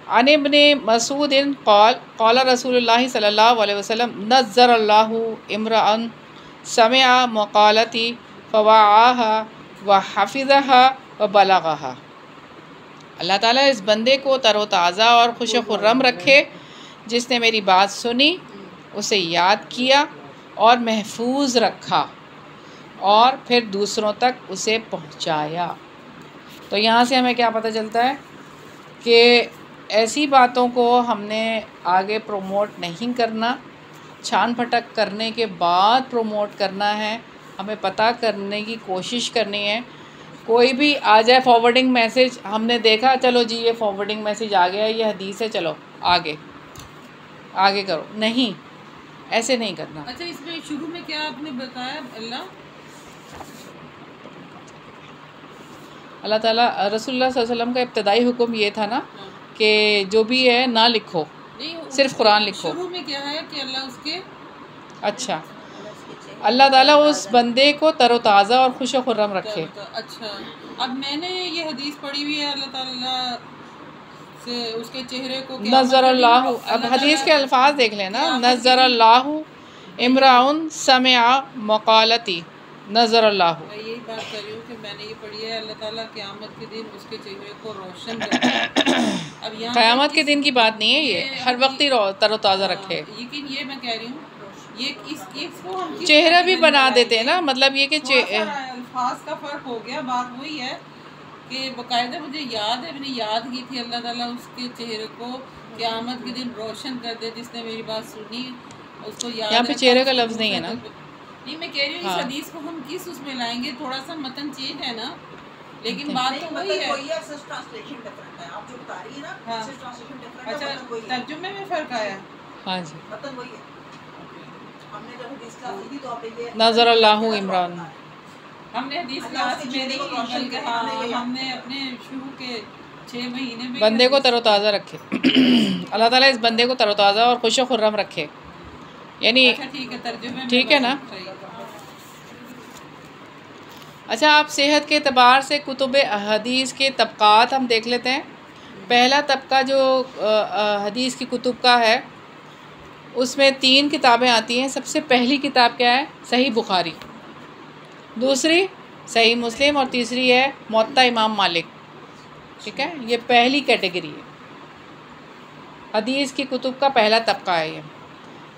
عن ابن مسعود قال قال رسول اللہ صلی اللہ علیہ وسلم نظر اللہ امرأ سمع مقالتی فوعاها وحفظها وبلغها. اللہ تعالیٰ اس بندے کو تر و تازہ اور خوش و خرم رکھے جس نے میری بات سنی, اسے یاد کیا اور محفوظ رکھا, اور پھر دوسروں تک اسے پہنچایا. تو یہاں سے ہمیں کیا پتہ چلتا ہے کہ ایسی باتوں کو ہم نے آگے پروموٹ نہیں کرنا, چھان پھٹک کرنے کے بعد پروموٹ کرنا ہے. ہمیں پتہ کرنے کی کوشش کرنی ہے. کوئی بھی آ جائے فارورڈنگ میسیج, ہم نے دیکھا چلو جی یہ فارورڈنگ میسیج آ گیا, یہ حدیث ہے, چلو آگے کرو, نہیں. ایسے نہیں کرنا. اچھا اس میں شروع میں کیا آپ نے بتایا؟ اللہ تعالیٰ رسول اللہ صلی اللہ علیہ وسلم کا ابتدائی حکم یہ تھا نا کہ جو بھی ہے نہ لکھو، صرف قرآن لکھو. شروع میں کیا ہے کہ اللہ اس کے اچھا اللہ تعالیٰ اس بندے کو تر و تازہ اور خوش و خرم رکھے. اچھا اب میں نے یہ حدیث پڑھی ہوئی ہے اللہ تعالیٰ سے اس کے چہرے کو نظر اللہ، اب حدیث کے الفاظ دیکھ لینا، نظر اللہ امراؤن سمع مقالتی، نظر اللہ. میں یہی بات کر رہی ہوں کہ میں نے یہ پڑھی ہے اللہ تعالیٰ قیامت کے دن اس کے چہرے کو روشن کرے. اب یہاں قیامت کے دن کی بات نہیں ہے، یہ ہر وقت ہی تر و تازہ رکھے. لیکن یہ میں کہہ رہی ہوں یہ اس کو ہم چہرہ بھی بنا دیتے ہیں نا، مطلب یہ کہ الفاظ کا فرق ہو گیا. بات وہی ہے کہ باقاعدہ مجھے یاد ہے، میں نے یاد کی تھی اللہ تعالیٰ اس کے چہرے کو قیامت کے دن روشن کر دے. جس نے میری بات سنی اس کو یاد. یہاں پہ چہرے کا لفظ نہیں ہے نا. نہیں میں کہہ رہی ہوں اس حدیث کو ہم کس اس میں لائیں گے؟ تھوڑا سا متن چینج ہے نا، لیکن بات تو وہی ہے. آپ جو بتا رہی ہیں نا، اچھا ترجمے میں فرق آیا. ہاں جی مطلب وہی ہے. ہم نے جب حدیث کلاس لی تو آپ یہ نظر اللہ عمران، ہم نے حدیث کلاس میں نہیں بلکہ ہم نے اپنے شروع کے 6 مہینے میں بندے کو تر و تازہ رکھے. اللہ تعالیٰ اس بندے کو تر و تازہ اور خوش و خرم رکھے. یعنی ٹھیک ہے ترجمے ٹھیک ہے نا. اچھا آپ صحت کے اعتبار سے کتب حدیث کے طبقات ہم دیکھ لیتے ہیں. پہلا طبقہ جو حدیث کی کتب کا ہے اس میں 3 کتابیں آتی ہیں. سب سے پہلی کتاب کیا ہے؟ صحیح بخاری، دوسری صحیح مسلم، اور تیسری ہے موطا امام مالک. ٹھیک ہے، یہ پہلی کیٹیگری ہے، حدیث کی کتب کا پہلا طبقہ ہے یہ.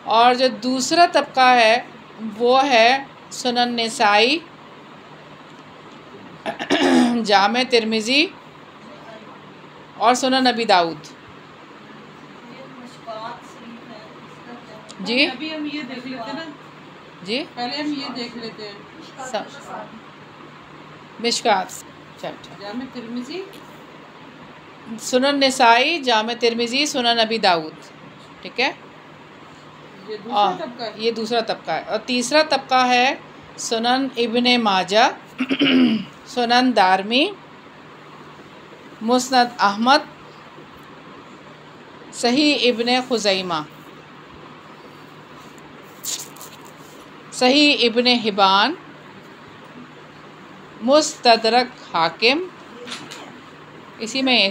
اور جو دوسرا طبقہ ہے وہ ہے سنن نسائی، جامع ترمذی اور سنن نبی داؤد. جی ابھی ہم یہ دیکھ لیتے نا، جی پہلے ہم یہ دیکھ لیتے ہیں مشکات، جامع ترمذی، سنن نسائی، جامع ترمذی، سنن نبی داؤد. ٹھیک ہے، یہ دوسرا طبقہ ہے. یہ دوسرا طبقہ ہے. اور تیسرا طبقہ ہے سنن ابن ماجہ، سنن دارمی، مسند احمد، صحیح ابن خزیمہ، صحیح ابن حبان، مستدرک حاکم، اسی میں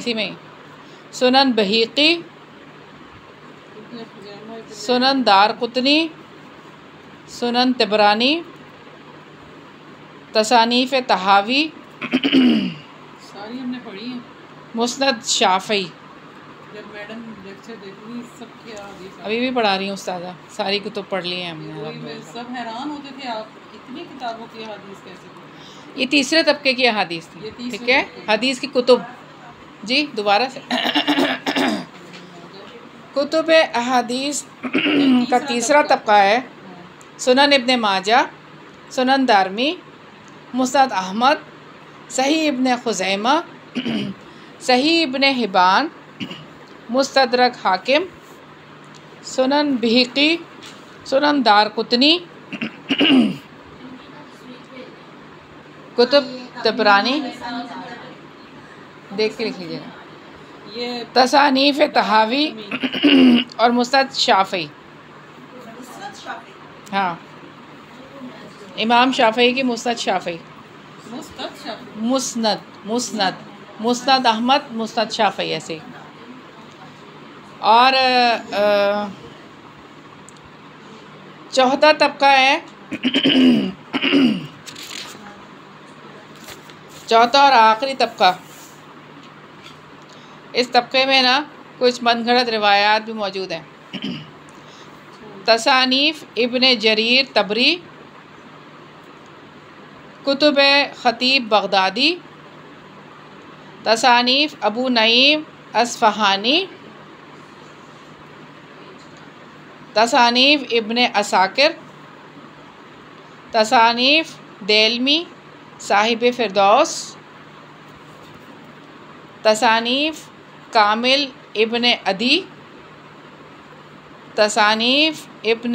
سنن بہیقی، سنن دار قطنی، سنن طبرانی، تصانیف طحاوی، ساری ہم نے پڑھی ہیں. مسند شافعی. جب میڈم لیکچر دیکھیں سب کی حدیث ابھی بھی پڑھا رہی ہوں استاذہ، ساری کتب پڑھ لی ہیں ہم وہی نے. سب حیران ہوتے تھے آپ اتنی کتابوں کی حدیث کیسے پڑھی؟ یہ تیسرے طبقے کی احادیث تھی. یہ تیسرے ٹھیک ہے، طبقے. حدیث کی کتب. جی دوبارہ سے کتب احادیث کا تیسرا طبقہ ہے سنن ابن ماجہ، سنن دارمی، مسند احمد، صحیح ابن خزیمہ، صحیح ابن حبان، مستدرک حاکم، سنن بہیقی، سنن دار قطنی، کتب طبرانی، دیکھ کے لکھ لیجیے گا، یہ تصانیف طحاوی اور مسند شافعی. ہاں امام شافعی کی مسند شافعی، مسند احمد، مسند شافعی ایسے. اور چوتھا طبقہ ہے چوتھا اور آخری طبقہ. اس طبقے میں نا کچھ من گھڑت روایات بھی موجود ہیں. تصانیف ابن جریر طبری، کتب خطیب بغدادی، تصانیف ابو نعیم اصفہانی، تصانیف ابن عساکر، تصانیف دیلمی صاحب فردوس، تصانیف کامل ابن عدی، تصانیف ابن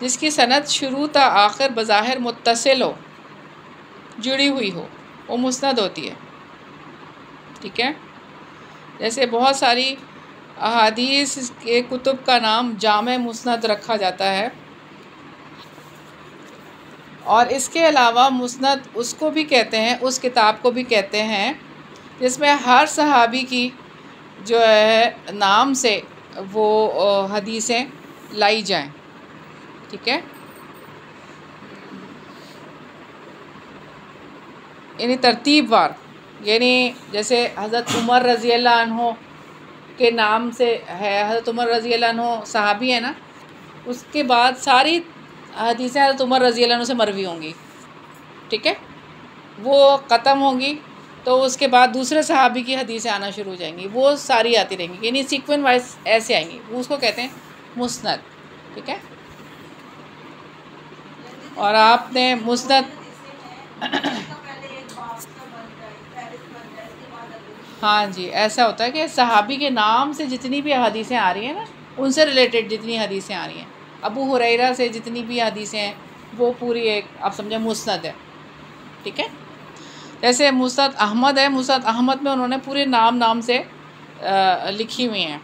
جس کی سند شروع تا آخر بظاہر متصل ہو، جڑی ہوئی ہو، وہ مسند ہوتی ہے. ٹھیک ہے. جیسے بہت ساری احادیث کے کتب کا نام جامع مسند رکھا جاتا ہے، اور اس کے علاوہ مسند اس کو بھی کہتے ہیں، اس کتاب کو بھی کہتے ہیں جس میں ہر صحابی کی جو ہے نام سے وہ حدیثیں لائی جائیں. ٹھیک ہے. یعنی ترتیب وار، یعنی جیسے حضرت عمر رضی اللہ عنہ کے نام سے ہے، حضرت عمر رضی اللہ عنہ صحابی ہے نا، اس کے بعد ساری حدیثیں حضرت عمر رضی اللہ عنہ سے مروی ہوں گی. ٹھیک ہے. وہ ختم ہوں گی تو اس کے بعد دوسرے صحابی کی حدیثیں آنا شروع ہو جائیں گی، وہ ساری آتی رہیں گی، یعنی سیکوین وائز ایسے آئیں گی. وہ اس کو کہتے ہیں مسند. ٹھیک ہے. اور آپ نے مسند، ہاں جی، ایسا ہوتا ہے کہ صحابی کے نام سے جتنی بھی حدیثیں آ رہی ہیں نا، ان سے ریلیٹڈ جتنی حدیثیں آ رہی ہیں، ابو ہریرہ سے جتنی بھی حدیثیں ہیں وہ پوری ایک آپ سمجھیں مسند ہے. ٹھیک ہے. جیسے مسند احمد ہے، مسند احمد میں انہوں نے پورے نام سے لکھی ہوئی ہیں.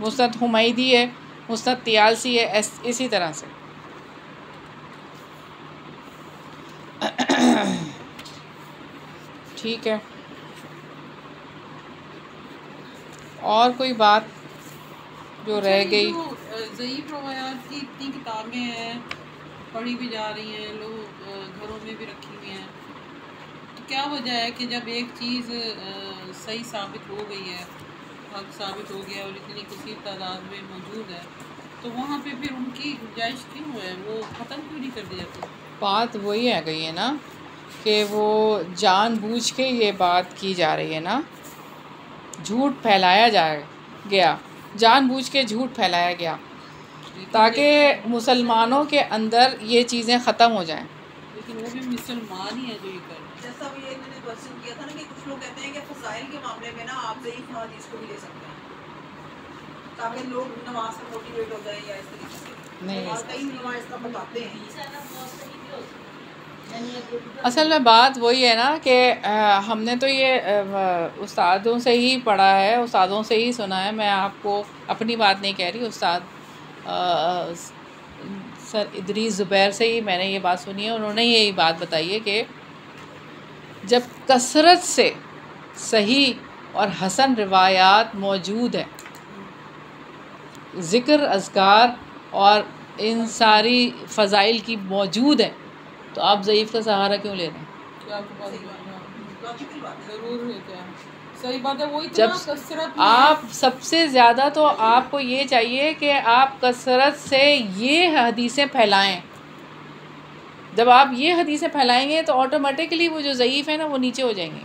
مسند حمیدی ہے، مسند طیالسی ہے، اسی طرح سے. ٹھیک ہے. اور کوئی بات جو رہ گئی؟ ضعیف روایات کی اتنی کتابیں ہیں، پڑھی بھی جا رہی ہیں، لوگ گھروں میں بھی رکھی ہوئی ہیں، تو کیا وجہ ہے کہ جب ایک چیز صحیح ثابت ہو گئی ہے، حق ثابت ہو گیا اور اتنی کثیر تعداد میں موجود ہے، تو وہاں پہ پھر ان کی گنجائش کیوں ہے؟ وہ ختم کیوں نہیں کر دیا جاتا؟ بات وہی آ گئی ہے نا کہ وہ جان بوجھ کے یہ بات کی جا رہی ہے نا، جھوٹ پھیلایا گیا، جان بوجھ کے جھوٹ پھیلایا گیا تاکہ مسلمانوں کے اندر یہ چیزیں ختم ہو جائیں. لیکن وہ بھی مسلمان ہی ہے جو یہ کر رہے ہیں. جیسا بھی انہوں نے کوشچن کیا تھا نا کہ کچھ لوگ کہتے ہیں کہ فضائل کے معاملے میں نا آپ ضعیف حدیث کو بھی لے سکتے ہیں تاکہ لوگ نماز میں موٹیویٹ ہو جائیں یا اس طریقے سے. نہیں، اور کئی علماء اس کا بتاتے ہیں. اصل میں بات وہی ہے نا کہ ہم نے تو یہ استادوں سے ہی پڑھا ہے، استادوں سے ہی سنا ہے. میں آپ کو اپنی بات نہیں کہہ رہی، استاد سر ادریس زبیر سے ہی میں نے یہ بات سنی ہے. انہوں نے یہی بات بتائی ہے کہ جب کثرت سے صحیح اور حسن روایات موجود ہیں، ذکر اذکار اور ان ساری فضائل کی موجود ہیں، تو آپ ضعیف کا سہارا کیوں لے رہے ہیں؟ کیا آپ کو بات لاجیکل بات ہے. ضرور ہے کیا صحیح بات ہے. وہ جب اتنا کثرت میں آپ سب سے زیادہ تو آپ کو یہ چاہیے کہ آپ کثرت سے یہ حدیثیں پھیلائیں. جب آپ یہ حدیثیں پھیلائیں گے تو آٹومیٹکلی وہ جو ضعیف ہیں نا وہ نیچے ہو جائیں گے.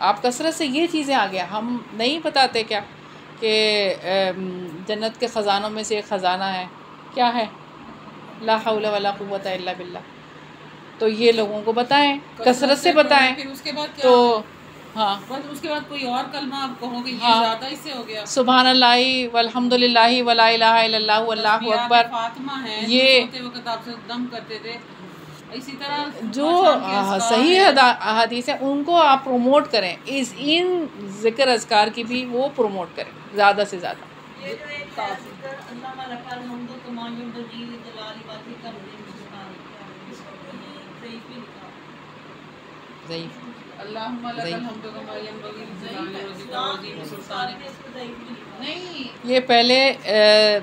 آپ کثرت سے یہ چیزیں آ گیا. ہم نہیں بتاتے کیا کہ جنت کے خزانوں میں سے ایک خزانہ ہے، کیا ہے؟ لا حول ولا قوت الا باللہ. تو یہ لوگوں کو بتائیں، کثرت سے بتائیں. پھر اس کے بعد کیا؟ تو ہاں، بس اس کے بعد کوئی اور کلمہ آپ کہو گے، یہ ہاں، زیادہ اس سے ہو گیا. سبحان اللہ والحمد للہ ولا الہ الا اللہ واللہ تسبیحات اکبر. فاطمہ ہیں جو یہ سوتے وقت آپ سے دم کرتے تھے. اسی طرح جو شام کے اذکار صحیح ہیں. احادیث ہیں ان کو آپ پروموٹ کریں، ان ذکر اذکار کی بھی وہ پروموٹ کریں زیادہ سے زیادہ. یہ جو ایک ذکر اللہ لک الحمد کما ینبغی لجلال وجهک الکریم، اس کو ضعیف بھی لکھا. ضعیف اللہم لک ضعیف. الحمد کما ینبغی لجلال وجهک وعظیم سلطانک. نہیں یہ پہلے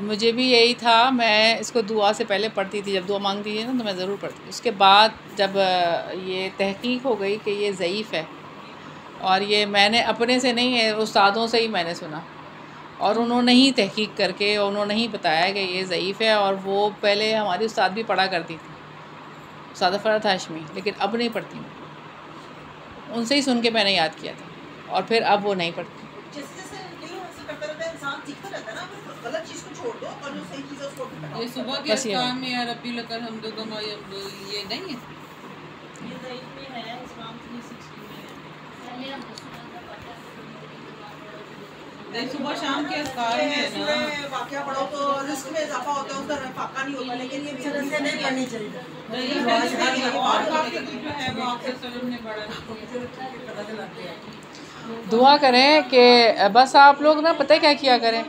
مجھے بھی یہی تھا، میں اس کو دعا سے پہلے پڑھتی تھی. جب دعا مانگتی تھی نا تو میں ضرور پڑھتی. اس کے بعد جب یہ تحقیق ہو گئی کہ یہ ضعیف ہے، اور یہ میں نے اپنے سے نہیں ہے، استادوں سے ہی میں نے سنا، اور انہوں نے ہی تحقیق کر کے انہوں نے ہی بتایا کہ یہ ضعیف ہے. اور وہ پہلے ہماری استاد بھی پڑھا کرتی تھی، استاد فرحت ہاشمی، لیکن اب نہیں پڑھتی ہوں. ان سے ہی سن کے میں نے یاد کیا تھا، اور پھر اب وہ نہیں پڑھتی. جیسے جیسے علم حاصل کرتا رہتا ہے انسان سیکھتا رہتا ہے نا. پھر غلط چیز کو چھوڑ دو اور جو صحیح چیز ہے اس کو اپنے یہ صبح کے بس یہ اذکار میں یا ربی لک الحمد کما ینبغی یہ نہیں ہے. یہ ضعیف میں ہے، اسلام 360 میں ہے. صبح شام کے اذکار میں ہے نا، واقعہ پڑھو تو رزق میں اضافہ ہوتا ہے، اس کا فاقہ نہیں ہوتا، لیکن یہ طرح سے نہیں پڑھنی چاہیے. اور کافی کچھ جو ہے وہ آپ صلی اللہ علیہ وسلم نے پڑھا. دعا کریں کہ بس آپ لوگ نا پتہ کیا کیا کریں،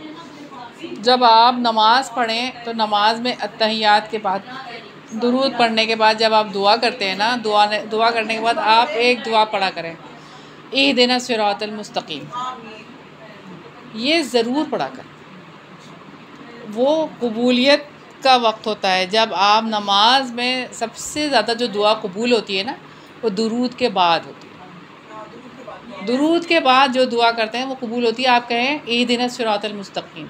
جب آپ نماز پڑھیں تو نماز میں اتحیات کے بعد درود پڑھنے کے بعد جب آپ دعا کرتے ہیں نا، دعا کرنے کے بعد آپ ایک دعا پڑھا کریں، اہدنا الصراط المستقیم، یہ ضرور پڑھا کریں. وہ قبولیت کا وقت ہوتا ہے جب آپ نماز میں سب سے زیادہ جو دعا قبول ہوتی ہے نا وہ درود کے بعد ہوتی ہے. درود کے بعد جو دعا کرتے ہیں وہ قبول ہوتی ہے. آپ کہیں اہدنا الصراط المستقیم.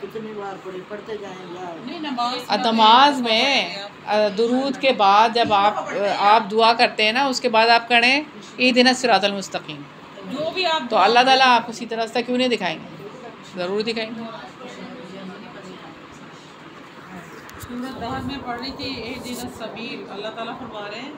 کتنی بار پڑھتے جائیں یا نہیں نماز نماز میں درود کے بعد جب آپ دعا کرتے ہیں نا اس کے بعد آپ کہیں اہدنا الصراط المستقیم، جو بھی آپ تو اللہ تعالیٰ آپ کو اسی طرح سے کیوں نہیں دکھائیں گے، ضرور دکھائیں گے. سورۃ دہر میں پڑھ رہی تھی اہدنا السبیل، اللہ تعالیٰ فرما رہے ہیں